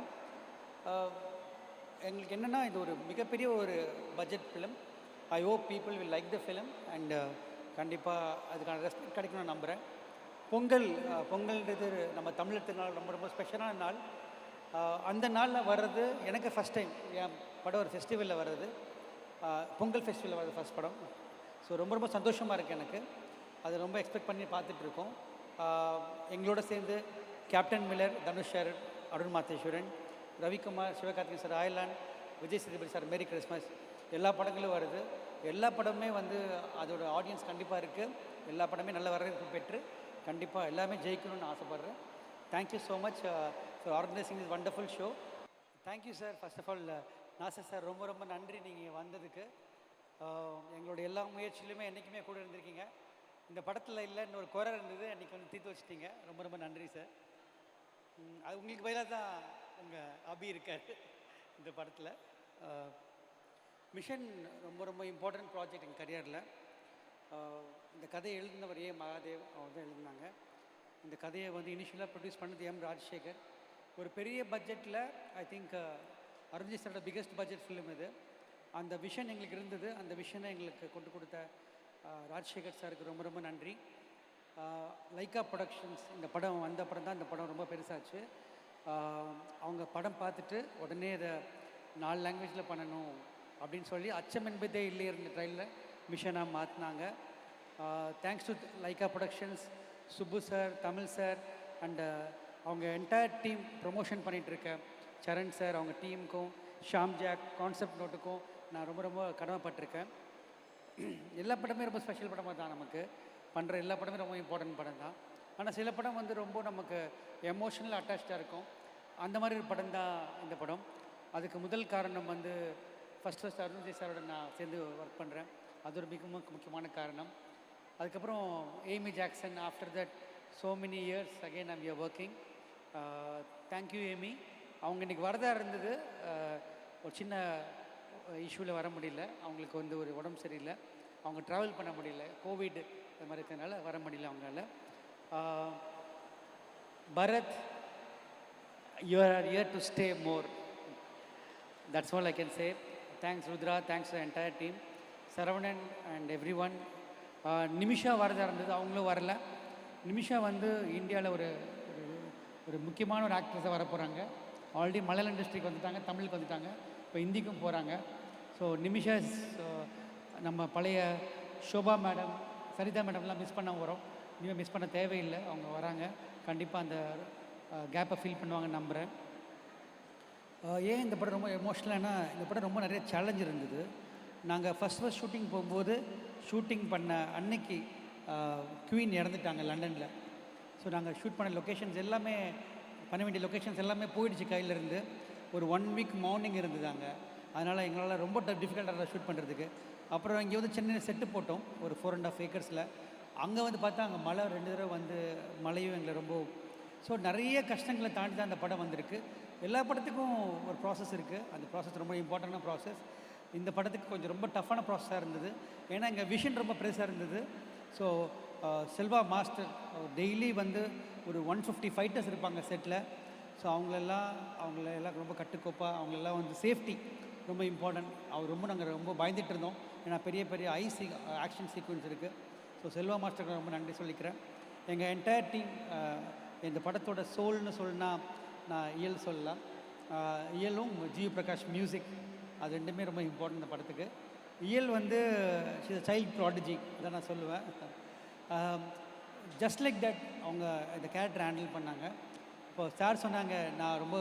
எங்களுக்கு என்னென்னா இது ஒரு மிகப்பெரிய ஒரு budget film. I hope people will like the film and கண்டிப்பாக அதுக்கான ரெஸ்பெக்ட் கிடைக்கணும்னு நம்புகிறேன். பொங்கல்ன்றது நம்ம தமிழர் திருநாள், ரொம்ப ரொம்ப ஸ்பெஷலான நாள். அந்த நாளில் வர்றது எனக்கு ஃபஸ்ட் டைம் என் படம் ஒரு ஃபெஸ்டிவலில் வர்றது, பொங்கல் ஃபெஸ்டிவலில் வர்றது ஃபஸ்ட் படம். ஸோ ரொம்ப ரொம்ப சந்தோஷமாக இருக்குது எனக்கு. அது ரொம்ப எக்ஸ்பெக்ட் பண்ணி பார்த்துட்ருக்கோம். எங்களோட சேர்ந்து captain Miller, Dhanush sir, Arun Matheswaran, Ravikumar, Sivakarthikeyan sir, Ireland, Vijay Sethupathi sir, merry Christmas, எல்லா படங்களும் வருது. எல்லா படமே வந்து அதோட ஆடியன்ஸ் கண்டிப்பாக இருக்குது. எல்லா படமே நல்ல வரவேற்பு பெற்று கண்டிப்பாக எல்லாமே ஜெயிக்கணும்னு ஆசைப்பட்றேன். Thank you so much for organising this wonderful show. Thank you sir. First of all Nassar sir ரொம்ப ரொம்ப நன்றி நீங்கள் வந்ததுக்கு. எங்களுடைய எல்லா முயற்சியிலுமே என்றைக்குமே கூட இருந்திருக்கீங்க. இந்த படத்தில் இல்லைன்னு ஒரு குறை இருந்தது, அன்றைக்கி வந்து தீர்த்து வச்சிட்டிங்க. ரொம்ப ரொம்ப நன்றி சார். அது உங்களுக்கு பதிலாக தான் உங்கள் அபி இருக்கார் இந்த படத்தில். மிஷன் ரொம்ப ரொம்ப இம்பார்ட்டன்ட் ப்ராஜெக்ட் எங்கள் கரியரில். இந்த கதையை எழுதினவர் மகாதேவ் அவர் தான் எழுதினாங்க. இந்த கதையை வந்து இனிஷியலாக ப்ரொடியூஸ் பண்ணது ராஜசேகர். ஒரு பெரிய பட்ஜெட்டில் ஐ திங்க் அருண் விஜய் சாரோட பிக்கஸ்ட் பட்ஜெட் ஃபிலிம் இது. அந்த விஷன் எங்களுக்கு இருந்தது, அந்த விஷனை எங்களுக்கு கொண்டு கொடுத்த ராஜசேகர் சாருக்கு ரொம்ப ரொம்ப நன்றி. லைக்கா ப்ரொடக்ஷன்ஸ், இந்த படம் வந்த படம் தான் இந்த படம் ரொம்ப பெருசாச்சு. அவங்க படம் பார்த்துட்டு உடனே இதை 4 லாங்குவேஜில் பண்ணணும் அப்படின்னு சொல்லி அச்சம் என்பதே இல்லை இருந்த ட்ரைலில் மிஷனாக மாற்றினாங்க. Thanks to Lyca productions, Subbu sir, Tamil sir and அவங்க என்டையர் டீம் ப்ரொமோஷன் பண்ணிகிட்ருக்க சரண் சார் அவங்க டீமுக்கும் ஷாம் ஜாக் கான்செப்ட் நோட்டுக்கும் நான் ரொம்ப ரொம்ப கடமைப்பட்டிருக்கேன். எல்லா படமே ரொம்ப ஸ்பெஷல் படமாக தான் நமக்கு பண்ணுற எல்லா படமே ரொம்ப இம்பார்ட்டன்ட் படம் தான். ஆனால் சில படம் வந்து ரொம்ப நமக்கு எமோஷனல் அட்டாச்சாக இருக்கும். அந்த மாதிரி ஒரு படம் தான் இந்த படம். அதுக்கு முதல் காரணம் வந்து ஃபஸ்ட் அருண் விஜய் சாரோட நான் சேர்ந்து ஒர்க் பண்ணுறேன். அது ஒரு மிக முக்கியமான காரணம். அதுக்கப்புறம் Amy Jackson after that so many years again I'm your working. Thank you Amy. அவங்க இன்றைக்கி வரதா இருந்தது, ஒரு சின்ன இஷ்யூவில் வர முடியல. அவங்களுக்கு வந்து ஒரு உடம்பு சரியில்லை, அவங்க ட்ராவல் பண்ண முடியல, கோவிட் இந்த மாதிரி இருக்கிறதுனால வர முடியல அவங்களால. Bharat, you are here to stay more. That's all I can say. Thanks Rudra, thanks to the entire team, Saravanan and everyone. Nimisha வரதா இருந்தது, அவங்களும் வரல. நிமிஷா வந்து இந்தியாவில் ஒரு ஒரு முக்கியமான ஒரு ஆக்ட்ரஸாக வர போகிறாங்க. ஆல்ரெடி மலையாள இண்டஸ்ட்ரிக்கு வந்துட்டாங்க, தமிழுக்கு வந்துட்டாங்க, இப்போ ஹிந்திக்கும் போகிறாங்க. ஸோ நிமிஷா நம்ம பழைய ஷோபா மேடம், சரிதா மேடம்லாம் மிஸ் பண்ண வரோம். இனிமேல் மிஸ் பண்ண தேவையில்லை, அவங்க வராங்க. கண்டிப்பாக அந்த கேப்பை ஃபீல் பண்ணுவாங்கன்னு நம்புகிறேன். ஏன் இந்த படம் ரொம்ப எமோஷ்னலானா, இந்த படம் ரொம்ப நிறைய சேலஞ்ச் இருந்தது. நாங்கள் ஃபஸ்ட் ஷூட்டிங் போகும்போது ஷூட்டிங் பண்ண அன்னைக்கு குவீன் இறந்துட்டாங்க லண்டனில். ஸோ நாங்கள் ஷூட் பண்ண லொக்கேஷன்ஸ் எல்லாமே, பண்ண வேண்டிய லொக்கேஷன்ஸ் எல்லாமே போயிடுச்சு கையிலேருந்து. ஒரு 1 வீக் மார்னிங் இருந்ததாங்க. அதனால் எங்களால் ரொம்ப டிஃபிகல்ட்டாக ஷூட் பண்ணுறதுக்கு. அப்புறம் இங்கே வந்து சென்னையில் செட்டு போட்டோம் ஒரு 4.5 ஏக்கர்ஸில். அங்கே வந்து பார்த்தா அங்கே மழை 2 தடவை வந்து மழையும் எங்களை ரொம்ப, ஸோ நிறைய கஷ்டங்களை தாண்டி தான் அந்த படம் வந்திருக்கு. எல்லா படத்துக்கும் ஒரு ப்ராசஸ் இருக்குது, அந்த ப்ராசஸ் ரொம்ப இம்பார்ட்டண்டான ப்ராசஸ். இந்த படத்துக்கு கொஞ்சம் ரொம்ப டஃப்பான ப்ராசஸாக இருந்தது. ஏன்னா எங்கள் விஷன் ரொம்ப பெருசாக இருந்தது. ஸோ செல்வா மாஸ்டர் டெய்லி வந்து ஒரு 150 ஃபைட்டர்ஸ் இருப்பாங்க செட்டில். ஸோ அவங்களெல்லாம் ரொம்ப கட்டுக்கோப்பாக, அவங்களெல்லாம் வந்து சேஃப்டி ரொம்ப இம்பார்ட்டன்ட். நாங்கள் ரொம்ப பயந்துட்டு இருந்தோம். ஏன்னா பெரிய பெரிய ஆக்ஷன் சீக்வன்ஸ் இருக்குது. ஸோ செல்வா மாஸ்டருக்கு ரொம்ப நன்றி சொல்லிக்கிறேன். எங்கள் என்டையர் டீம், இந்த படத்தோட சோல்னு சொல்லினா நான் இயல் சொல்லலாம். இயலும் ஜி பிரகாஷ் மியூசிக், அது ரெண்டுமே ரொம்ப இம்பார்ட்டன்ட் இந்த படத்துக்கு. இயல் வந்து சைல்ட் ப்ராடஜி அதான் நான் சொல்லுவேன். ஜஸ்ட் லைக் தட் அவங்க இந்த கேரக்டர் ஹேண்டில் பண்ணாங்க. இப்போ சார் சொன்னாங்க நான் ரொம்ப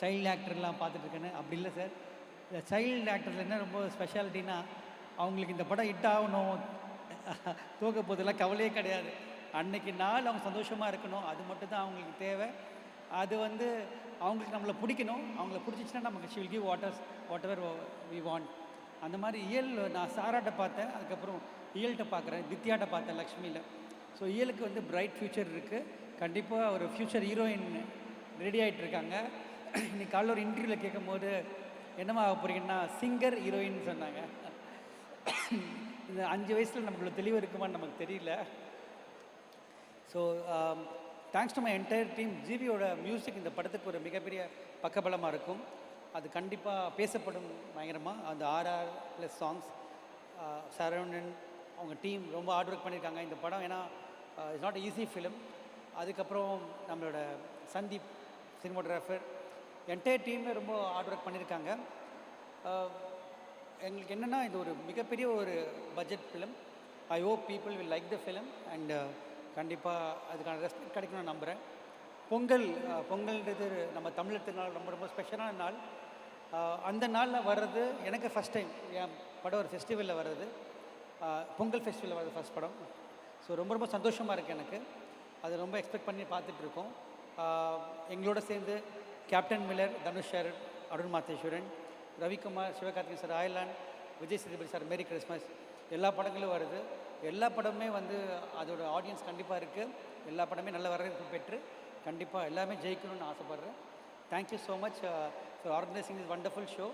சைல்டு ஆக்டர்லாம் பார்த்துட்ருக்கேன்னு. அப்படி இல்லை சார், இந்த சைல்டு ஆக்டர்ஸ் என்ன ரொம்ப ஸ்பெஷாலிட்டின்னா, அவங்களுக்கு இந்த படம் ஹிட் ஆகணும், தூக்க போதெல்லாம் கவலையே கிடையாது. அன்றைக்கி நாள் அவங்க சந்தோஷமாக இருக்கணும், அது மட்டும் தான் அவங்களுக்கு தேவை. அது வந்து அவங்களுக்கு நம்மளை பிடிக்கணும். அவங்கள பிடிச்சிச்சின்னா நமக்கு she will give whatever we want. அந்த மாதிரி இயல் நான் சாராட்ட பார்த்தேன், அதுக்கப்புறம் இயல்கிட்ட பார்க்குறேன், தித்யாட்ட பார்த்தேன் லக்ஷ்மியில். ஸோ இயலுக்கு வந்து பிரைட் ஃப்யூச்சர் இருக்குது. கண்டிப்பாக ஒரு ஃப்யூச்சர் ஹீரோயின் ரெடி ஆகிட்டு இருக்காங்க. இன்றைக்கி காலையில் ஒரு இன்டர்வியூவில் கேட்கும்போது என்னமா ஆக போகிறீங்கன்னா சிங்கர் ஹீரோயின் சொன்னாங்க. இந்த 5 வயசில் நமக்குள்ள தெளிவு இருக்குமான்னு நமக்கு தெரியல. So thanks to my entire team. ஜிவியோட மியூசிக் இந்த படத்துக்கு ஒரு மிகப்பெரிய பக்கபலமாக இருக்கும். அது கண்டிப்பாக பேசப்படும் பயங்கரமாக. அந்த 6+ சாங்ஸ் சரவணன் அவங்க டீம் ரொம்ப ஹார்ட் ஒர்க் பண்ணியிருக்காங்க இந்த படம். ஏன்னா இட்ஸ் நாட் ஈஸி ஃபிலிம். அதுக்கப்புறம் நம்மளோட சந்தீப் சினிமோட்டோகிராஃபர், என்டையர் டீமே ரொம்ப ஹார்ட் ஒர்க் பண்ணியிருக்காங்க. எங்களுக்கு என்னென்னா இது ஒரு மிகப்பெரிய ஒரு budget film. I hope people will like the film and கண்டிப்பாக அதுக்கான ரெஸ்பெக்ட் கிடைக்கணும்னு நம்புகிறேன். பொங்கல்ன்றது நம்ம தமிழர் திருநாள், ரொம்ப ரொம்ப ஸ்பெஷலான நாள். அந்த நாளில் வர்றது எனக்கு ஃபஸ்ட் டைம் என் படம் ஒரு ஃபெஸ்டிவலில் வர்றது, பொங்கல் ஃபெஸ்டிவலில் வர்றது ஃபஸ்ட் படம். ஸோ ரொம்ப ரொம்ப சந்தோஷமாக இருக்குது எனக்கு. அது ரொம்ப எக்ஸ்பெக்ட் பண்ணி பார்த்துட்ருக்கோம். எங்களோட சேர்ந்து captain Miller, Dhanush sir, Arun Matheswaran, Ravikumar, Sivakarthikeyan sir, Ireland, Vijay Sethupathi sir, merry Christmas, எல்லா படங்களும் வருது. எல்லா படமுமே வந்து அதோட ஆடியன்ஸ் கண்டிப்பாக இருக்குது. எல்லா படமே நல்ல வரவேற்பு பெற்று கண்டிப்பாக எல்லாமே ஜெயிக்கணும்னு ஆசைப்பட்றேன். Thank you so much for organising this wonderful show.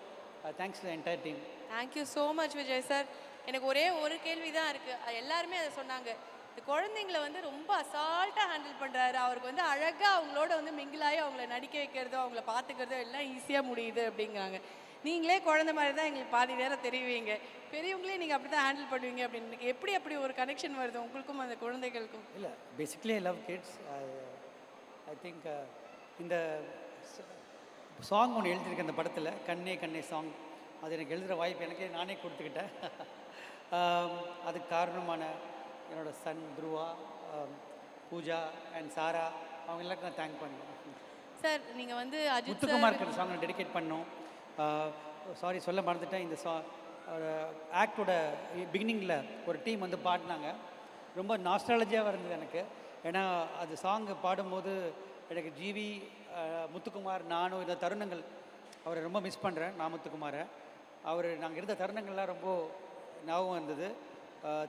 Thanks to the entire team. Thank you so much Vijay sir. எனக்கு ஒரே ஒரு கேள்வி தான் இருக்குது. எல்லாருமே அதை சொன்னாங்க, இந்த குழந்தைங்கள வந்து ரொம்ப அசால்ட்டாக ஹேண்டில் பண்ணுறாரு, அவருக்கு வந்து அழகாக அவங்களோட வந்து மிங்கிலாகி அவங்கள நடிக்க வைக்கிறதோ அவங்கள பார்த்துக்கிறதோ எல்லாம் ஈஸியாக முடியுது அப்படிங்கிறாங்க. நீங்களே குழந்தை மாதிரி தான் எங்களுக்கு பாதி நேரம் தெரிவிங்க, பெரியவங்களே நீங்கள் அப்படி தான் ஹேண்டில் பண்ணுவீங்க அப்படின்னு எப்படி அப்படி ஒரு கனெக்ஷன் வருது உங்களுக்கும் அந்த குழந்தைகளுக்கும்? இல்லை, basically I love kids. I think இந்த சாங் ஒன்று எழுதியிருக்கேன் அந்த படத்தில், கண்ணே கண்ணே சாங். அது எனக்கு எழுதுகிற வாய்ப்பு எனக்கே நானே கொடுத்துக்கிட்டேன். அதுக்கு காரணமான என்னோடய சன் துருவா, பூஜா அண்ட் சாரா, அவங்க எல்லாருக்கும் நான் தேங்க் பண்ணுவேன். சார் நீங்கள் வந்து அஜித் சார் முத்துக்குமாருக்கு இந்த சாங்கை டெடிகேட் பண்ணோம். சாரி சொல்ல மறந்துட்டேன். இந்த ஆக்டோட பிகினிங்கில் ஒரு டீம் வந்து பாடினாங்க. ரொம்ப நாஸ்டாலஜியாக இருந்தது எனக்கு. ஏன்னா அது சாங்கு பாடும்போது எனக்கு ஜிவி, முத்துக்குமார், நானும் இந்த தருணங்கள் அவரை ரொம்ப மிஸ் பண்ணுறேன். நான் முத்துக்குமாரை நாங்கள் இருந்த தருணங்கள்லாம் ரொம்ப ஞாபகம் இருந்தது.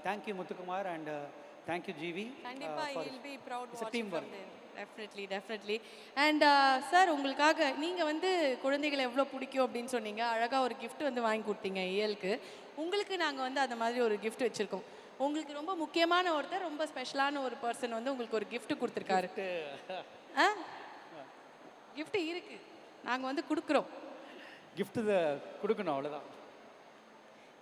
Thank you Muthukumar and thank you G V. Team work. Definitely. And sir, உங்களுக்காக நீங்கள் வந்து குழந்தைகளை எவ்வளோ பிடிக்கும் அப்படின்னு சொன்னீங்க. அழகாக ஒரு gift வந்து வாங்கி கொடுத்தீங்க ஏஎலுக்கு. உங்களுக்கு நாங்கள் வந்து அந்த மாதிரி ஒரு gift வச்சுருக்கோம். உங்களுக்கு ரொம்ப முக்கியமான ஒருத்தர், ரொம்ப ஸ்பெஷலான ஒரு பர்சன் வந்து உங்களுக்கு ஒரு gift கொடுத்துருக்காரு. gift இருக்குது, நாங்கள் வந்து கொடுக்குறோம். gift கொடுக்கணும், அவ்வளோதான்.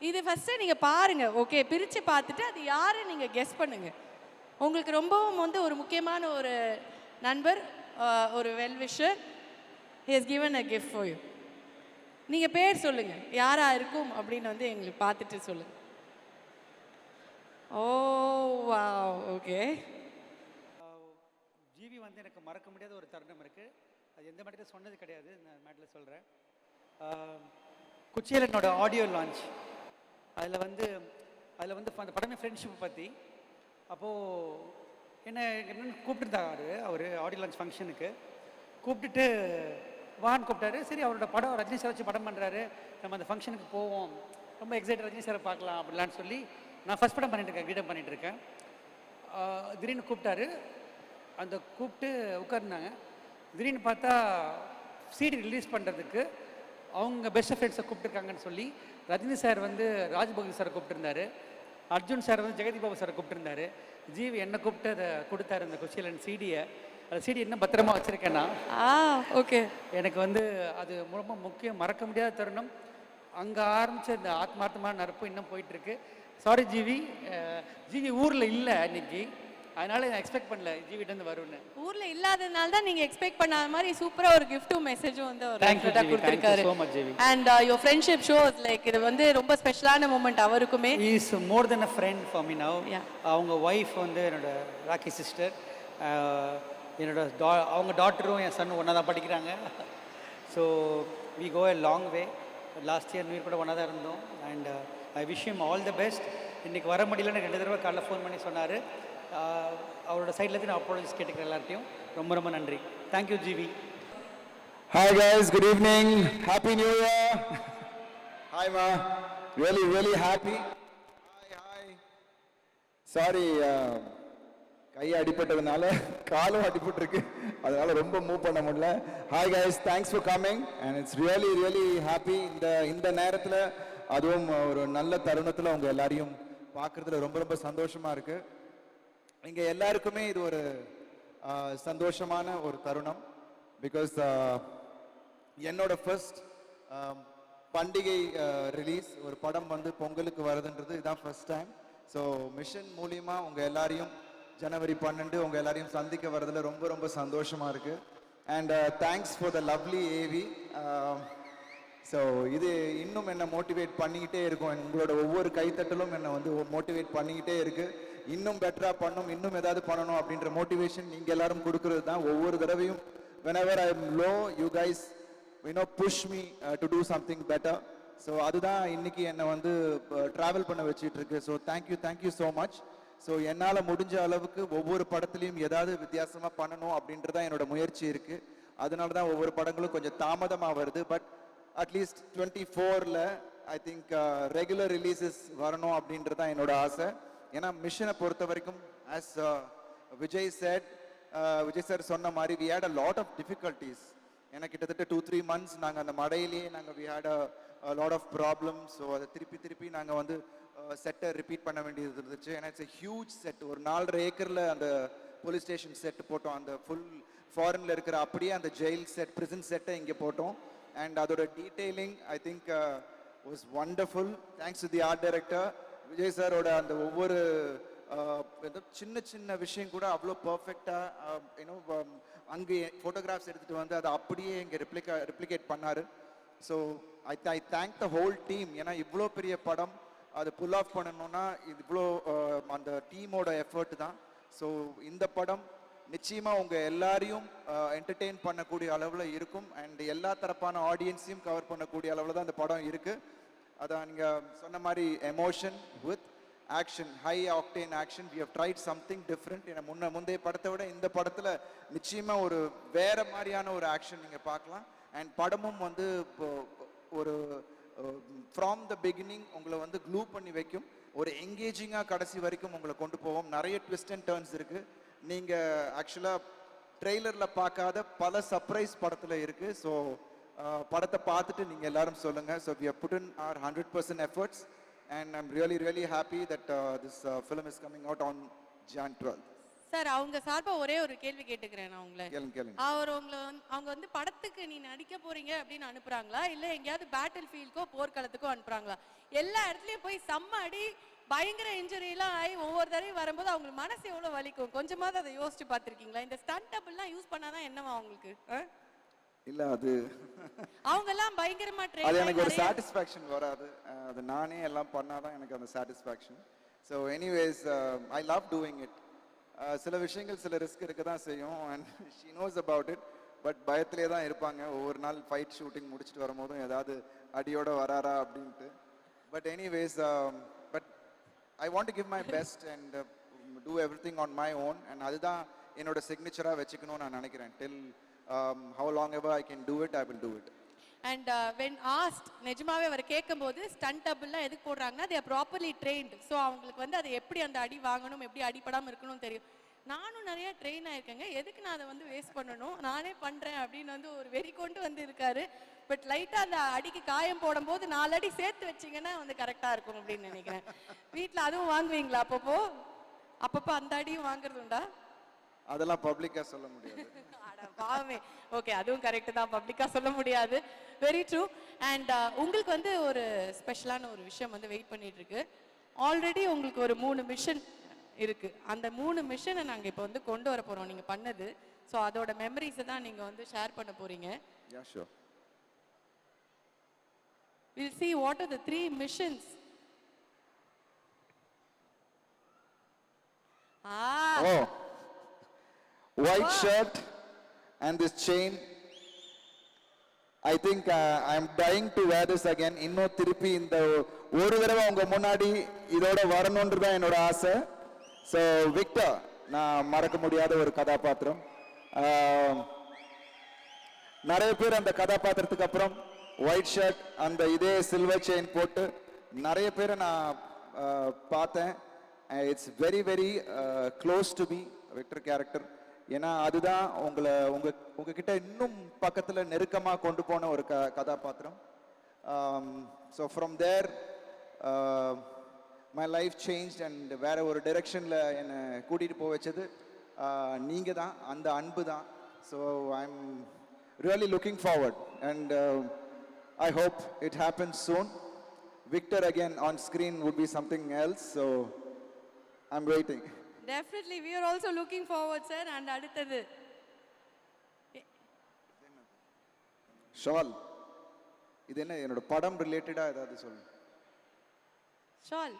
இது ஃபஸ்ட்டு நீங்கள் பாருங்கள், ஓகே? பிரித்து பார்த்துட்டு அது யாருன்னு நீங்கள் கெஸ் பண்ணுங்கள். உங்களுக்கு ரொம்பவும் வந்து ஒரு முக்கியமான ஒரு நண்பர், ஒரு well-wisher, he has given a gift for you. நீங்கள் பேர் சொல்லுங்கள், யாராக இருக்கும் அப்படின்னு வந்து எங்களுக்கு பார்த்துட்டு சொல்லுங்கள். ஓ வாவ், ஓகே. ஜிவி வந்து எனக்கு மறக்க முடியாத ஒரு தருணம் இருக்குது. அது எந்த மேட்டில் சொன்னது கிடையாது, இந்த மேட்டில் சொல்கிறேன். குச்சியலனோட ஆடியோ லான்ச், அதில் வந்து அந்த படமே ஃப்ரெண்ட்ஷிப் பற்றி. அப்போது என்னென்னு கூப்பிட்டுருந்தாரு அவர் ஆடியோ லான்ச் ஃபங்க்ஷனுக்கு. கூப்பிட்டுட்டு வான்னு கூப்பிட்டாரு. சரி, அவரோட படம் ரஜினி சார் வச்சு படம் பண்ணுறாரு, நம்ம அந்த ஃபங்க்ஷனுக்கு போவோம், ரொம்ப எக்ஸைட், ரஜினி சாரை பார்க்கலாம் அப்படிலான்னு சொல்லி நான் ஃபஸ்ட் படம் பண்ணிட்டுருக்கேன், கிரீடம் பண்ணிகிட்ருக்கேன். திடீர்னு கூப்பிட்டாரு. அந்த கூப்பிட்டு உட்கார்ந்தாங்க. திடீர்னு பார்த்தா சிடி ரிலீஸ் பண்ணுறதுக்கு அவங்க பெஸ்ட் ஃப்ரெண்ட்ஸை கூப்பிட்டுருக்காங்கன்னு சொல்லி ரஜினி சார் வந்து ராஜ்பகதூர் சாரை கூப்பிட்டுருந்தாரு, அர்ஜுன் சார் வந்து ஜெகதி பாபு சாரை கூப்பிட்டுருந்தாரு. ஜிவி என்னை கூப்பிட்டு அதை கொடுத்தாரு, அந்த குச்சியலன் சிடியை. அந்த சிடி இன்னும் பத்திரமா வச்சுருக்கேன்னா. ஓகே. எனக்கு வந்து அது ரொம்ப முக்கியம், மறக்க முடியாத தருணம். அங்கே ஆரம்பித்த இந்த ஆத்மார்த்தமான நட்பு இன்னும் போயிட்டுருக்கு. சாரி ஜிவி, ஜிவி ஊரில் இல்லை அன்னைக்கு, அதனால நான் எக்ஸ்பெக்ட் பண்ணல ஜிவிட்டேருந்து வரும்னு. ஊரில் இல்லாததுனால தான் நீங்கள் எக்ஸ்பெக்ட் பண்ணாத மாதிரி சூப்பராக ஒரு கிஃப்ட்டும் மெசேஜும் வந்து ஒரு கொடுத்துருக்காரு. And your friendship shows like இது வந்து ரொம்ப ஸ்பெஷலான மூமெண்ட் அவருக்குமே. Is more than a friend for me now. அவங்க ஒய்ஃப் வந்து என்னோட ராக்கி சிஸ்டர், அவங்க டாட்டரும் என் சன் ஒன்றா தான் படிக்கிறாங்க. So we go a long way. Last year new year கூட ஒன்றா தான் இருந்தோம். And I wish him all the best. இன்றைக்கி வர முடியலன்னு 2 தடவை காலைல ஃபோன் பண்ணி சொன்னார். அவரோட சைட்லேருந்து நான் அப்பாலஜிஸ் கேட்டுக்கிறேன் எல்லார்ட்டையும். ரொம்ப ரொம்ப நன்றி. Thank you G V. Hi guys, good evening, happy new year. Hi ma, really happy. Hi. Sorry, கை அடிபட்டதுனால காலும் அடிபட்டிருக்கு, அதனால ரொம்ப மூவ் பண்ண முடியல. Hi guys, thanks for coming and it's really happy. இந்த நேரத்தில் அதுவும் ஒரு நல்ல தருணத்தில் உங்க எல்லாரையும் பார்க்கறதுல ரொம்ப சந்தோஷமா இருக்கு. இங்க எல்லாருக்குமே இது ஒரு சந்தோஷமான ஒரு தருணம். பிகாஸ் என்னோட ஃபர்ஸ்ட் பண்டிகை ரிலீஸ் ஒரு படம் வந்து பொங்கலுக்கு வருதுன்றது இதுதான் ஃபர்ஸ்ட் டைம். ஸோ மிஷன் மூலியமா உங்க எல்லாரையும் ஜனவரி 12 உங்க எல்லாரையும் சந்திக்க வரதுல ரொம்ப சந்தோஷமா இருக்கு. And thanks for the lovely A V. So இது இன்னும் என்னை மோட்டிவேட் பண்ணிக்கிட்டே இருக்கும். உங்களோட ஒவ்வொரு கைத்தட்டலும் என்னை வந்து மோட்டிவேட் பண்ணிக்கிட்டே இருக்கு. இன்னும் பெட்டராக பண்ணணும், இன்னும் ஏதாவது பண்ணணும் அப்படின்ற மோட்டிவேஷன் நீங்கள் எல்லாரும் கொடுக்கறது தான். ஒவ்வொரு தடவையும் whenever I am low, you guys push me to do something better. So அதுதான் இன்னைக்கு என்னை வந்து ட்ராவல் பண்ண வச்சுட்டு இருக்கு. So thank you so much. So என்னால் முடிஞ்ச அளவுக்கு ஒவ்வொரு படத்துலையும் ஏதாவது வித்தியாசமாக பண்ணணும் அப்படின்றதான் என்னோட முயற்சி இருக்கு. அதனால தான் ஒவ்வொரு படங்களும் கொஞ்சம் தாமதமாக வருது. பட் அட்லீஸ்ட் 24ல் ஐ திங்க் ரெகுலர் ரிலீசஸ் வரணும் அப்படின்றதான் என்னோட ஆசை. ஏன்னா மிஷனை பொறுத்த வரைக்கும் as விஜய் சார் சொன்ன மாதிரி we had a lot of difficulties. ஏன்னா கிட்டத்தட்ட 2-3 months நாங்கள் அந்த மழையிலேயே we had a lot of problems. So அதை திருப்பி நாங்கள் வந்து செட்டை ரிப்பீட் பண்ண வேண்டியது இருந்துச்சு. ஏன்னா இட்ஸ் a huge set. ஒரு 4.5 ஏக்கரில் அந்த போலீஸ் ஸ்டேஷன் செட் போட்டோம். அந்த ஃபுல் ஃபாரின்ல இருக்கிற அப்படியே அந்த ஜெயில் செட், பிரிசன் செட்டை இங்கே போட்டோம். அண்ட் அதோட detailing I think was wonderful. Thanks to the art director Vijay சாரோட அந்த ஒவ்வொரு சின்ன விஷயம் கூட அவ்வளோ பர்ஃபெக்டாக அங்கே ஃபோட்டோகிராஃப்ஸ் எடுத்துகிட்டு வந்து அதை அப்படியே இங்கே ரிப்ளிகேட் பண்ணார். So I thank the whole team. ஏன்னா இவ்வளோ பெரிய படம் அதை புல் ஆஃப் பண்ணணும்னா இது இவ்வளோ அந்த டீமோட எஃபர்ட் தான். ஸோ இந்த படம் நிச்சயமாக உங்கள் எல்லாரையும் என்டர்டெயின் பண்ணக்கூடிய அளவில் இருக்கும் அண்ட் எல்லா தரப்பான ஆடியன்ஸையும் கவர் பண்ணக்கூடிய அளவில் தான் இந்த படம் இருக்குது. அதான் நீங்கள் சொன்ன மாதிரி emotion with action, high octane action. We have tried something different. ஏன்னா முந்தைய படத்தை விட இந்த படத்தில் நிச்சயமாக ஒரு வேறு மாதிரியான ஒரு ஆக்ஷன் நீங்கள் பார்க்கலாம். அண்ட் படமும் வந்து இப்போ ஒரு ஃப்ராம் த பிகினிங் உங்களை வந்து க்ளூ பண்ணி வைக்கும், ஒரு எங்கேஜிங்காக கடைசி வரைக்கும் உங்களை கொண்டு போவோம். நிறைய ட்விஸ்ட் அண்ட் டர்ன்ஸ் இருக்குது. நீங்கள் ஆக்சுவலாக ட்ரெய்லரில் பார்க்காத பல சர்ப்ரைஸ் படத்தில் இருக்குது. ஸோ படத்தை பார்த்துட்டு நீங்கள் எல்லாரும் சொல்லுங்கள். So we have put in our 100% efforts and I'm really happy that this film is coming out on Jan 12th. Sir அவங்க சார்பாக ஒரே ஒரு கேள்வி கேட்டுக்கிறேன் நான் உங்களை. கேளுங்க. அவங்க வந்து படத்துக்கு நீ நடிக்க போறீங்க அப்படின்னு அனுப்புறாங்களா இல்லை எங்கேயாவது பேட்டில் ஃபீல்டுக்கோ போர்க்களத்துக்கோ அனுப்புறாங்களா? எல்லா இடத்துலையும் போய் செம்ம அடி பயங்கர இன்ஜுரியெல்லாம் ஆகி ஒவ்வொரு தடவையும் வரும்போது அவங்களுக்கு மனசு எவ்வளோ வலிக்கும், கொஞ்சமாவது அதை யோசிச்சு பார்த்துருக்கீங்களா? இந்த ஸ்டண்ட் டபுள்லாம் யூஸ் பண்ணாதான் என்னவா அவங்களுக்கு? இல்லை அது அவங்க எல்லாம் பயங்கரமா அது எனக்கு ஒரு சாட்டிஸ்ஃபேக்ஷன் வராது. அது நானே எல்லாம் பண்ணாதான் எனக்கு அந்த satisfaction. So anyways I love doing it. சில விஷயங்கள் சில ரிஸ்க் இருக்க தான் செய்யும் and she knows about it. But பயத்திலே தான் இருப்பாங்க. ஒவ்வொரு நாள் ஃபைட் ஷூட்டிங் முடிச்சுட்டு வரும்போதும் ஏதாவது அடியோட வராரா அப்படின்ட்டு. But anyways but I want to give my best and do everything on my own. And அதுதான் என்னோட சிக்னேச்சராக வச்சுக்கணும்னு நான் நினைக்கிறேன். டில் how long ever I can do it, I will do it. And when asked, நிஜமாவே அவர் கேட்கும்போது ஸ்டண்ட் டபுள்லாம் எதுக்கு போடுறாங்கன்னா they are properly trained. So அவங்களுக்கு வந்து அதை எப்படி அந்த அடி வாங்கணும், எப்படி அடிப்படாமல் இருக்கணும்னு தெரியும். நானும் நிறைய ட்ரெயின் ஆயிருக்கேங்க, எதுக்கு நான் அதை வந்து வேஸ்ட் பண்ணணும், நானே பண்ணுறேன் அப்படின்னு வந்து ஒரு வெறி கொண்டு வந்து இருக்காரு. பட் லைட்டாக அந்த அடிக்கு காயம் போடும்போது 4 அடி சேர்த்து வச்சிங்கன்னா வந்து கரெக்டாக இருக்கும் அப்படின்னு நினைக்கிறேன். வீட்டில் அதுவும் வாங்குவீங்களா அப்பப்போ அந்த அடியும் வாங்குறது உண்டா? அதெல்லாம் பப்ளிக்காக சொல்ல முடியாது. பாவமே. ஓகே, அதுவும் கரெக்ட் தான், பப்ளிக்காக சொல்ல முடியாது. Very true. அண்ட் உங்களுக்கு வந்து ஒரு ஸ்பெஷலான ஒரு விஷயம் வந்து வெயிட் பண்ணிட்டு இருக்கு. ஆல்ரெடி உங்களுக்கு ஒரு 3 மிஷன் இருக்கு. அந்த 3 மிஷனை நாங்கள் இப்போ வந்து கொண்டு வர போகிறோம் நீங்கள் பண்ணது. ஸோ அதோட மெமரிஸை தான் நீங்கள் வந்து ஷேர் பண்ண போறீங்க. Yeah, sure. We'll see what are the 3 missions. Oh, white shirt and this chain. I think I'm dying to wear this again. இன்னும் திருப்பி இந்த ஒரு தடவை உங்க முன்னாடி இதோட வரணுன்றது தான் என்னோட ஆசை. ஸோ விக்டர் நான் மறக்க முடியாத ஒரு கதாபாத்திரம். நிறைய பேர் அந்த கதாபாத்திரத்துக்கு அப்புறம் ஒயிட் ஷர்ட் அந்த இதே சில்வர் செயின் போட்டு நிறைய பேரை நான் பார்த்தேன். It's very close to me Victor character. ஏன்னா அதுதான் உங்ககிட்ட இன்னும் பக்கத்தில் நெருக்கமாக கொண்டு போன ஒரு கதாபாத்திரம். So from there my life change and வேற ஒரு டைரெக்ஷனில் என்னை கூட்டிகிட்டு போக வச்சது நீங்கள் தான், அந்த அன்பு தான். So I am really looking forward and I hope it happens soon. Victor again on screen would be something else, so I'm waiting. Definitely, we are also looking forward, sir. And அடுத்தது ஷால், இது என்ன என்னோட படம் ரிலேட்டடா ஏதாவது சொல்லுங்க. ஷால்,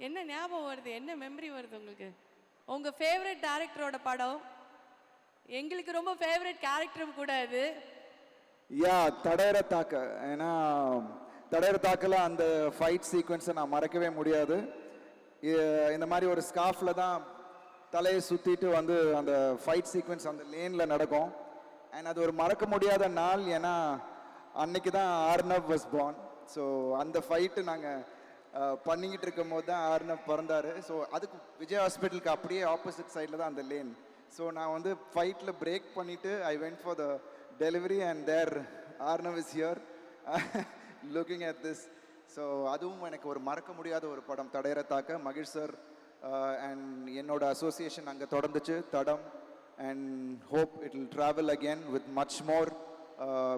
என்ன ஞாபகம் வருது, என்ன மெமரி வருது உங்களுக்கு? உங்க ஃபேவரட் டைரக்டரோட படம், எங்களுக்கு ரொம்ப ஃபேவரட் கேரக்டரும் கூட அது. யா, தடையற தாக்க. ஏன்னா தடையற தாக்கல அந்த ஃபைட் சீக்வன்ஸை நான் மறக்கவே முடியாது. இந்த மாதிரி ஒரு ஸ்கார்ஃபில் தான் தலையை சுற்றிட்டு வந்து அந்த ஃபைட் சீக்வன்ஸ் அந்த லேனில் நடக்கும். அண்ட் அது ஒரு மறக்க முடியாத நாள். ஏன்னா அன்னைக்கு தான் ஆர்னவ் வாஸ் பார்ன். ஸோ அந்த ஃபைட்டு நாங்கள் பண்ணிக்கிட்டு இருக்கும் போது தான் ஆர்னவ் பிறந்தார். ஸோ அதுக்கு விஜய் ஹாஸ்பிட்டலுக்கு அப்படியே ஆப்போசிட் சைடில் தான் அந்த லேன். ஸோ நான் வந்து ஃபைட்டில் பிரேக் பண்ணிவிட்டு I went for the delivery and there Arnav is here looking at this. So அதுவும் எனக்கு ஒரு மறக்க முடியாத ஒரு படம் தடையற தாக்க. மகிழ் சார் அண்ட் என்னோட அசோசியேஷன் அங்கே தொடர்ந்துச்சு தடம். And hope it will travel again with much more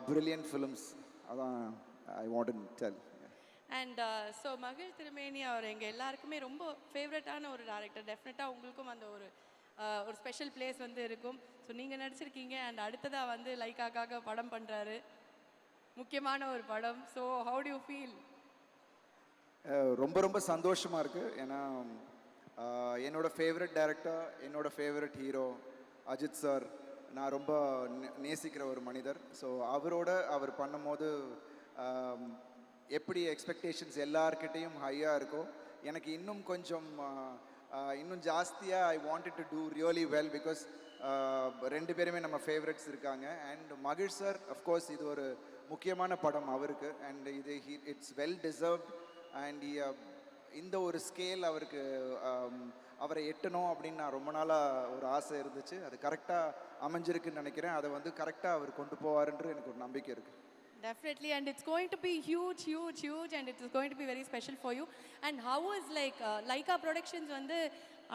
brilliant films. அதான் I want to tell. And so மகிழ் திருமேனி அவர் எங்கள் எல்லாருக்குமே ரொம்ப ஃபேவரட்டான ஒரு டேரக்டர். டெஃபினட்டாக உங்களுக்கும் அந்த ஒரு ஸ்பெஷல் பிளேஸ் வந்து இருக்கும். ஸோ நீங்கள் நடிச்சிருக்கீங்க அண்ட் அடுத்ததாக வந்து லைக்காக்காக படம் பண்ணுறாரு, முக்கியமான ஒரு படம். So how to you feel? ரொம்ப சந்தோஷமாக இருக்குது. ஏன்னா என்னோட ஃபேவரட் டைரக்டர், என்னோட ஃபேவரட் ஹீரோ, அஜித் சார் நான் ரொம்ப நேசிக்கிற ஒரு மனிதர். ஸோ அவர் பண்ணும்போது எப்படி எக்ஸ்பெக்டேஷன்ஸ் எல்லார்கிட்டேயும் ஹையாக இருக்கோ, எனக்கு இன்னும் கொஞ்சம் இன்னும் ஜாஸ்தியாக I wanted to do really well because ரெண்டு பேருமே நம்ம ஃபேவரட்ஸ் இருக்காங்க. அண்ட் மகிழ் சார் அஃப்கோர்ஸ் இது ஒரு முக்கியமான படம் அவருக்கு. அண்ட் இது இட்ஸ் வெல் டிசர்வ்ட். அண்ட் இந்த ஒரு ஸ்கேல் அவருக்கு அவரை எட்டணும் அப்படின்னு நான் ரொம்ப நாளாக ஒரு ஆசை இருந்துச்சு. அது கரெக்டாக அமைஞ்சிருக்குன்னு நினைக்கிறேன். அதை வந்து கரெக்டாக அவர் கொண்டு போவாருன்ற எனக்கு ஒரு நம்பிக்கை இருக்குது. Definitely, and it's going to be huge, and it is going to be very special for you. And how is Laika Productions வந்து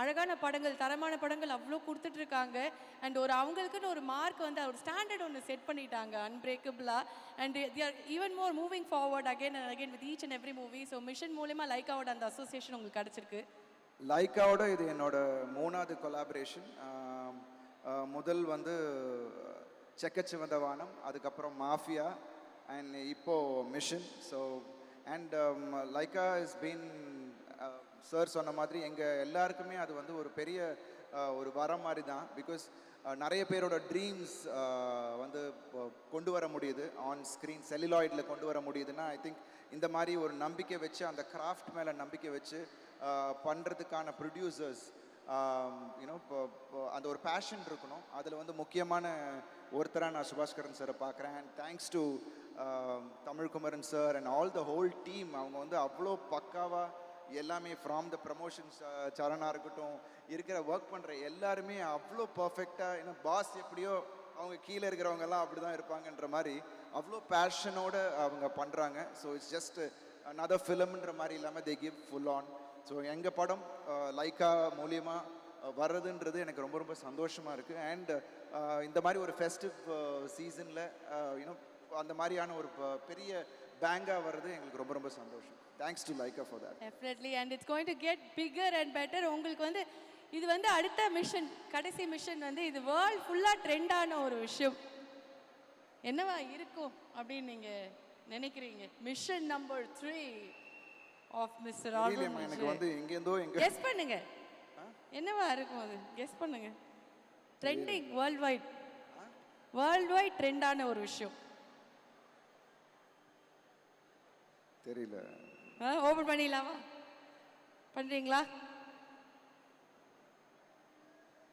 அழகான படங்கள், தரமான படங்கள் அவ்வளோ கொடுத்துட்டு இருக்காங்க. அண்ட் அவங்களுக்குன்னு ஒரு மார்க் வந்து ஒரு ஸ்டாண்டர்ட் ஒன்று செட் பண்ணிட்டாங்க அன்பிரேக்கபிளாக. And they are even more moving forward again and again with each and every movie. So mission மூலமா லைக்காவோட அந்த அசோசியேஷன் உங்களுக்கு கிடச்சிருக்கு. லைக்காவோட இது என்னோட 3வது கொலாபரேஷன். முதல் வந்து செக்கச்சிவந்த வானம், அதுக்கப்புறம் மாஃபியா, அண்ட் இப்போது mission. So and Lyca is been sir சொன்ன மாதிரி எங்கள் எல்லாருக்குமே அது வந்து ஒரு பெரிய ஒரு வரம் மாதிரி தான். பிகாஸ் நிறைய பேரோட ட்ரீம்ஸ் வந்து கொண்டு வர முடியுது ஆன் ஸ்க்ரீன், செல்லுலாய்டில் கொண்டு வர முடியுதுன்னா ஐ திங்க் இந்த மாதிரி ஒரு நம்பிக்கை வச்சு, அந்த கிராஃப்ட் மேலே நம்பிக்கை வச்சு பண்ணுறதுக்கான ப்ரொடியூசர்ஸ் யூனோ அந்த ஒரு பேஷன் இருக்கணும். அதில் வந்து முக்கியமான ஒருத்தராக நான் சுபாஷ்கரன் சாரை பார்க்குறேன். And thanks to Tamilkumaran sir and all the whole team. அவங்க வந்து அவ்வளோ பக்காவாக எல்லாமே ஃப்ராம் த ப்ரமோஷன்ஸ் சரணாக இருக்கட்டும், இருக்கிற ஒர்க் பண்ணுற எல்லாருமே அவ்வளோ பர்ஃபெக்டாக. ஏன்னா பாஸ் எப்படியோ அவங்க கீழே இருக்கிறவங்கெல்லாம் அப்படி தான் இருப்பாங்கன்ற மாதிரி அவ்வளோ பேஷனோடு அவங்க பண்ணுறாங்க. ஸோ இட்ஸ் ஜஸ்ட் another ஃபிலிம்ன்ற மாதிரி இல்லாமல் they give full on. So எங்கள் படம் லைக்கா மூலியமாக வர்றதுன்றது எனக்கு ரொம்ப ரொம்ப சந்தோஷமாக இருக்குது. அண்ட் இந்த மாதிரி ஒரு ஃபெஸ்டிவ் சீசனில் யூனோ அந்த மாதிரியான ஒரு பெரிய பேங்காக வர்றது எங்களுக்கு ரொம்ப ரொம்ப சந்தோஷம். Thanks to Lyca for that. Definitely, and it's going to get bigger and better. உங்களுக்கு வந்து இது வந்து அடுத்த மிஷன், கடைசி மிஷன் வந்து இது வேர்ல்ட் ஃபுல்லாக ட்ரெண்டான ஒரு விஷயம் என்னவா இருக்கும் அப்படின்னு நீங்கள் நினைக்கிறீங்க? Mission number 3 of mister Alvin. எனக்கு வந்து எங்கேருந்தோ கெஸ் பண்ணுங்க என்னவா இருக்கும் அது, கெஸ் பண்ணுங்க. ட்ரெண்டிங் வேர்ல்ட் வைட் ட்ரெண்டான ஒரு விஷயம் தெரியல. ஓபன் பண்ணிடலாமா? பண்றீங்களா?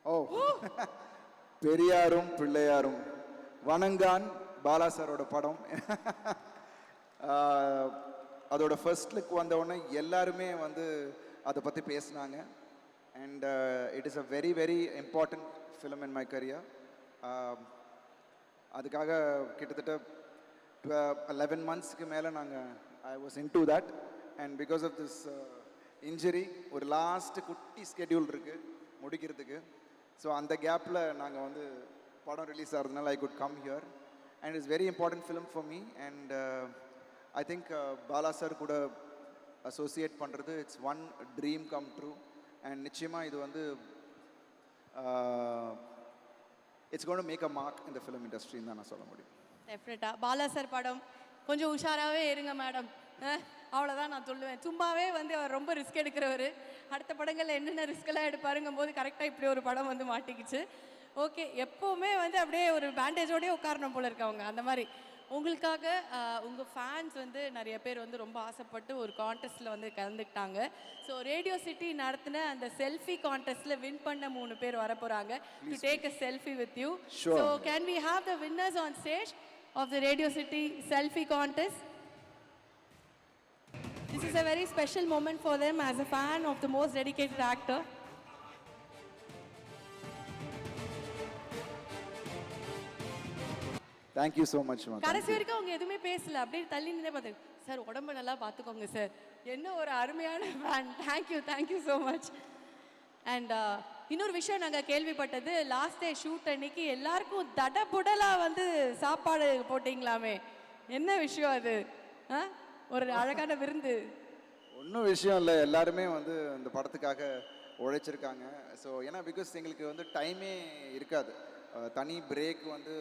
ஓ, பெரியாரும் பிள்ளையாரும் வணங்கான் பாலா சாரோட படம். அதோட ஃபர்ஸ்ட் லுக் வந்தவுடனே எல்லாருமே வந்து அதை பற்றி பேசினாங்க. And it is a very very important film in my career. அதுக்காக கிட்டத்தட்ட 11 monthsக்கு மேலே I was into that. And because of this injury, ஒரு லாஸ்ட் குட்டி ஸ்கெடியூல் இருக்குது முடிக்கிறதுக்கு. ஸோ அந்த கேப்பில் நாங்கள் வந்து படம் ரிலீஸ் ஆகிறதுனால I could come here. And it's very important film for me. And I think Bala sir கூட அசோசியேட் பண்ணுறது it's one dream come true. And நிச்சயமாக இது வந்து it's going to make a mark இந்த ஃபிலிம் இண்டஸ்ட்ரின்னு தான் நான் சொல்ல முடியும். டெஃபினட்டாக பாலா சார் படம் கொஞ்சம் உஷாராகவே இருங்க மேடம், அவ்வளோதான் நான் சொல்லுவேன். சும்மாவே வந்து அவர் ரொம்ப ரிஸ்க் எடுக்கிறவர். அடுத்த படங்களில் என்னென்ன ரிஸ்க்கெல்லாம் எடுப்பாருங்கும் போது கரெக்டாக இப்படி ஒரு படம் வந்து மாட்டிக்கிச்சு. ஓகே, எப்போவுமே வந்து அப்படியே ஒரு பேண்டேஜோடய உட்காரணும் போல இருக்கவங்க அந்த மாதிரி. உங்களுக்காக உங்கள் ஃபேன்ஸ் வந்து நிறைய பேர் வந்து ரொம்ப ஆசைப்பட்டு ஒரு கான்டெஸ்ட்டில் வந்து கலந்துக்கிட்டாங்க. ஸோ ரேடியோ சிட்டி நடத்தின அந்த செல்ஃபி கான்டெஸ்ட்டில் வின் பண்ண 3 பேர் வர போகிறாங்க to take a selfie with you. So can we have the winners on stage of the Radio City selfie contest? This is a very special moment for them as a fan of the most dedicated actor. Thank you so much. கடைசி வரைக்கும் அவங்க எதுவுமே பேசல, அப்படியே தள்ளி நின்று பார்த்து, சார் உடம்பு நல்லா பார்த்துக்கோங்க சார், என்ன ஒரு அருமையான fan, thank you so much. And இன்னொரு விஷயம் நாங்கள் கேள்விப்பட்டது, லாஸ்ட் டே ஷூட் அன்னைக்கு எல்லாருக்கும் தடபுடலாக வந்து சாப்பாடு போட்டிங்களாமே, என்ன விஷயம் அது? ஒரு அழகான விருந்து. ஒன்றும் விஷயம் இல்லை, எல்லாருமே வந்து இந்த படத்துக்காக உழைச்சிருக்காங்க. ஸோ ஏன்னா பிகாஸ் எங்களுக்கு வந்து டைமே இருக்காது, தனி பிரேக் வந்து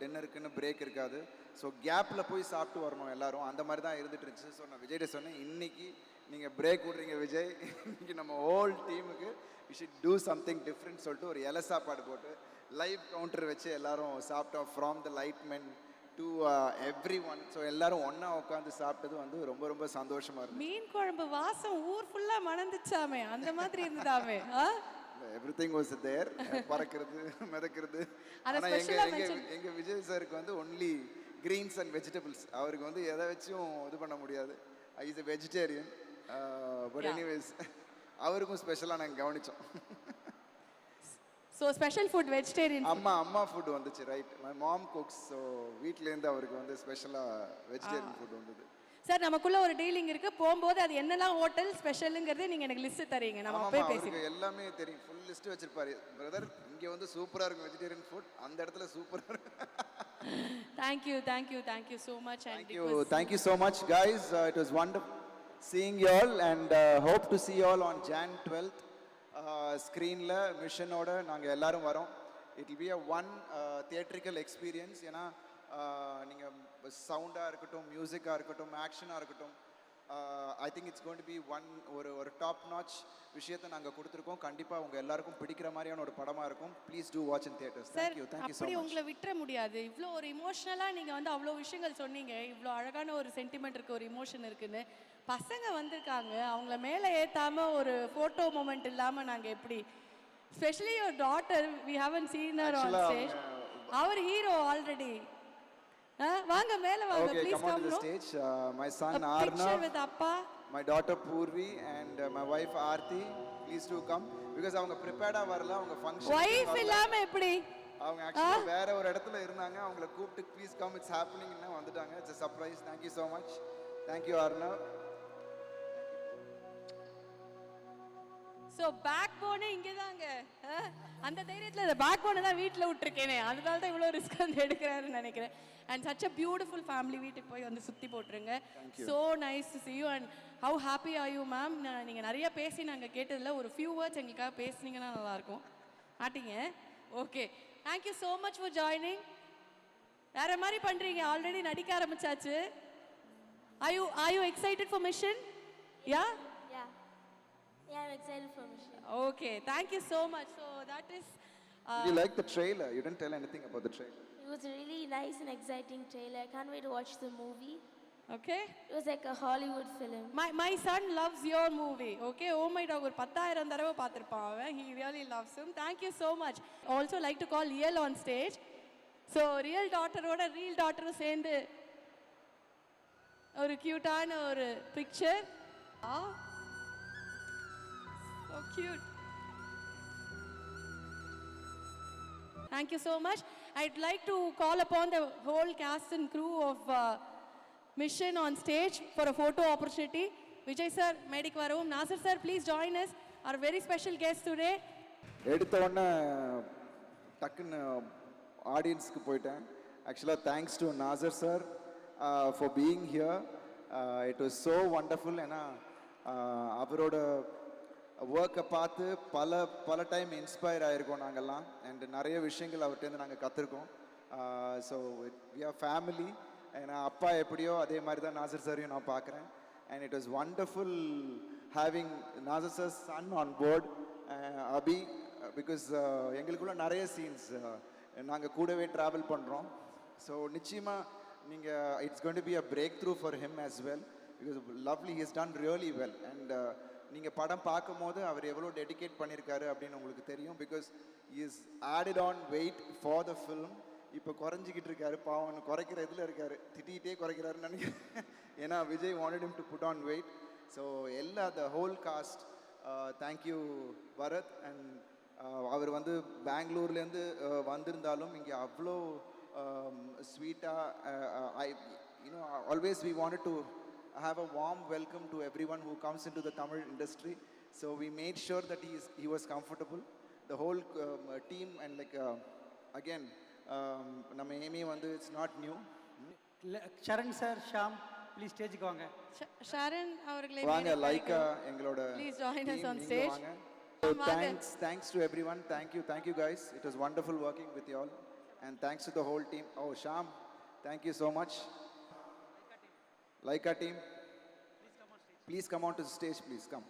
டின்னருக்குன்னு பிரேக் இருக்காது. ஸோ கேப்பில் போய் சாப்பிட்டு வரணும் எல்லாரும், அந்த மாதிரி தான் இருந்துட்டு இருந்துச்சு. ஸோ நான் விஜய்கிட்ட சொன்னேன், இன்னைக்கு நீங்கள் பிரேக் விட்றீங்க விஜய், இன்னைக்கு நம்ம ஹோல் டீமுக்கு we should do something different சொல்லிட்டு ஒரு இலை சாப்பாடு போட்டு லைவ் கவுண்டர் வச்சு எல்லாரும் சாப்பிட்டோம். From the light men to every one. So எல்லாரும் ஒன்றா உட்காந்து சாப்பிட்டது வந்து ரொம்ப ரொம்ப சந்தோஷமாக இருந்துச்சு. மீன் குழம்பு வாசம் ஊர் ஃபுல்லா மணந்துச்சாமே, அந்த மாதிரி இருந்ததாமே. Everything was there. பறக்கிறது மிதக்கிறது. அத ஆனால் ஸ்பெஷலா மென்ஷன் எங்க விஜய் சாருக்கு வந்து ஒன்லி கிரீன்ஸ் அண்ட் வெஜிடபிள்ஸ். அவருக்கு வந்து எதை வச்சும் இது பண்ண முடியாது. Is a vegetarian. But anyways அவருக்கும் ஸ்பெஷலாக நாங்கள் கவனித்தோம். So special food vegetarian. அம்மா ஃபுட் வந்துச்சு. Right, my mom cooks. So வீட்டிலேருந்து அவருக்கு வந்து ஸ்பெஷலாக வெஜிடேரியன் ஃபுட் வந்தது. சார் நமக்குள்ள ஒரு டீலிங் இருக்கு. போகும்போது அது என்னெல்லாம் ஹோட்டல் ஸ்பெஷலுங்கிறது நீங்க எனக்கு லிஸ்ட் தரீங்க, நம்ம போய் பேசிக்கலாம். எல்லாமே தெரியும், ஃபுல் லிஸ்ட் வச்சிருப்பாரு பிரதர். இங்கே வந்து சூப்பராக இருக்கும் வெஜிடேரியன் ஃபுட், அந்த இடத்துல சூப்பராக இருக்கும். Thank you so much. Thank you so much, guys. It was wonderful seeing you all, and hope to see you all on Jan 12th. ஸ்க்ரீனில் மிஷனோட நாங்கள் எல்லாரும் வரோம். It will be a one theatrical experience. ஏன்னா நீங்கள் சவுண்டாக இருக்கட்டும், மியூசிக்காக இருக்கட்டும், ஆக்ஷனாக இருக்கட்டும், I think it's going to be ஒரு டாப் நாச் விஷயத்தை நாங்கள் கொடுத்துருக்கோம். கண்டிப்பாக உங்கள் எல்லாருக்கும் பிடிக்கிற மாதிரியான ஒரு படமாக இருக்கும். Please do watch in theatres. Sir thank you so அப்படி மச். உங்களை விட்டுற முடியாது. இவ்வளோ ஒரு இமோஷனலாக நீங்கள் வந்து அவ்வளோ விஷயங்கள் சொன்னீங்க. இவ்வளோ அழகான ஒரு சென்டிமெண்ட் இருக்குது, ஒரு இமோஷன் இருக்குன்னு. பசங்க வந்திருக்காங்க, அவங்கள மேலே ஏற்றாமல் ஒரு ஃபோட்டோ மூமெண்ட் இல்லாமல் நாங்கள் எப்படி? Specially your daughter, we haven't seen her on stage. அவர் ஹீரோ ஆல்ரெடி. வாங்க மேலே வாங்க, Okay, please come on come. to the stage. My son Picture Arnav, with அப்பா. my daughter Purvi, and my wife Aarti. Please do come because அவங்க ப்ரிப்பேர்டா வரல. அவங்க ஃபங்க்ஷன் வைஃப் இல்லாம எப்படி? அவங்க ஆக்சுவலி வேற ஒரு இடத்துல இருந்தாங்க. அவங்கள கூப்பிட்டு ப்ளீஸ் கம், இட்ஸ் ஹேப்பனிங்னா வந்துட்டாங்க. It's a surprise. Thank you so much. Thank you Arnav. So back போனே இங்கே தாங்க. அந்த தைரியத்தில் அந்த பேக் போனை தான் வீட்டில் விட்டுருக்கேனே, அதனால தான் இவ்வளோ ரிஸ்க் வந்து எடுக்கிறாருன்னு நினைக்கிறேன். And such a beautiful family. வீட்டுக்கு போய் வந்து சுற்றி போட்டுருங்க. So nice to see you and how happy are you ma'am? நீங்கள் நிறைய பேசி நாங்கள் கேட்டதில் ஒரு ஃபியூ வேர்ட்ஸ் எங்களுக்காக பேசுனீங்கன்னா நல்லாயிருக்கும். ஆட்டிங்க. Okay, thank you so much for joining. வேறு மாதிரி பண்ணுறீங்க, ஆல்ரெடி நடிக்க ஆரம்பிச்சாச்சு. Are you excited for mission? Yeah? Yeah, I'm excited for mission. Okay, thank you so much. So that is Did you like the trailer? You didn't tell anything about the trailer. It was a really nice and exciting trailer. I can't wait to watch the movie. okay. It was like a Hollywood film. My son loves your movie. Okay, oh my dog ஒரு 10,000 தடவை பார்த்திருப்பான் அவன். He really loves him. Thank you so much. Also like to call Riel on stage. So real daughter ஓட real daughter சேர்ந்து ஒரு கியூட்டான ஒரு picture. So cute. Thank you so much. I'd like to call upon the whole cast and crew of Mission on stage for a photo opportunity. Vijay sir, Medic Varum. Nasir sir, please join us. Our very special guest today. எடுத்த உடனே டக்குன்னு ஆடியன்ஸ்க்கு போயிட்டேன். ஆக்சுவலாக thanks to Nassar sir for being here. It was so wonderful. ஏன்னா அவரோட ஒர்க்கை பார்த்து பல டைம் இன்ஸ்பயர் ஆகிருக்கோம் நாங்கள்லாம். அண்ட் நிறைய விஷயங்கள் அவர்கிட்டருந்து நாங்கள் கற்றுருக்கோம். So we are family. ஏன்னா அப்பா எப்படியோ அதே மாதிரி தான் நாசர் சாரையும் நான் பார்க்குறேன். And it was wonderful having Nassar sir son on board Abi. Because எங்களுக்குள்ள நிறைய சீன்ஸ் நாங்கள் கூடவே ட்ராவல் பண்ணுறோம். ஸோ நிச்சயமாக நீங்கள் it's going to be a break through for him as well. Because lovely he is done really well. And நீங்கள் படம் பார்க்கும் போது அவர் எவ்வளோ டெடிகேட் பண்ணியிருக்காரு அப்படின்னு உங்களுக்கு தெரியும். Because is added on wait for the film. இப்போ குறைஞ்சிக்கிட்டு இருக்காரு, பாவம் குறைக்கிற இதில் இருக்காரு, திட்டிகிட்டே குறைக்கிறாருன்னு நினைக்கிறேன். ஏன்னா Vijay wanted him to put on weight. So எல்லா the whole cast thank you Bharath. And அவர் வந்து பெங்களூர்லேருந்து வந்திருந்தாலும் இங்கே அவ்வளோ ஸ்வீட்டாக always we wanted to have a warm welcome to everyone who comes into the Tamil industry. So we made sure that he was comfortable. The whole team and like again, நம்ம ஏமி வந்து it's not new. Charan sir, Shaam please ஸ்டேஜுக்கு வாங்க. ஷரண் அவர்களே வாங்க. லைக்கா எங்களோட please join us on stage. So thanks to everyone. Thank you guys. It was wonderful working with you all, and thanks to the whole team. Oh Sham, thank you so much. Laika team, please come on to the stage. Please come.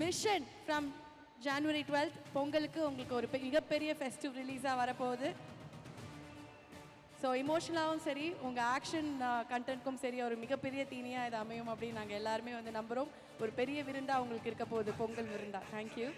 Mission from January 12th பொங்கலுக்கு உங்களுக்கு ஒரு மிகப்பெரிய ஃபெஸ்டிவ் ரிலீஸாக வரப்போகுது. ஸோ இமோஷனலாகவும் சரி உங்கள் ஆக்ஷன் கண்டென்ட்க்கும் சரி ஒரு மிகப்பெரிய தீனியாக இது அமையும் அப்படின்னு நாங்கள் எல்லாருமே வந்து நம்புகிறோம். ஒரு பெரிய விருந்தாக உங்களுக்கு இருக்க போகுது பொங்கல் விருந்தா. தேங்க்யூ.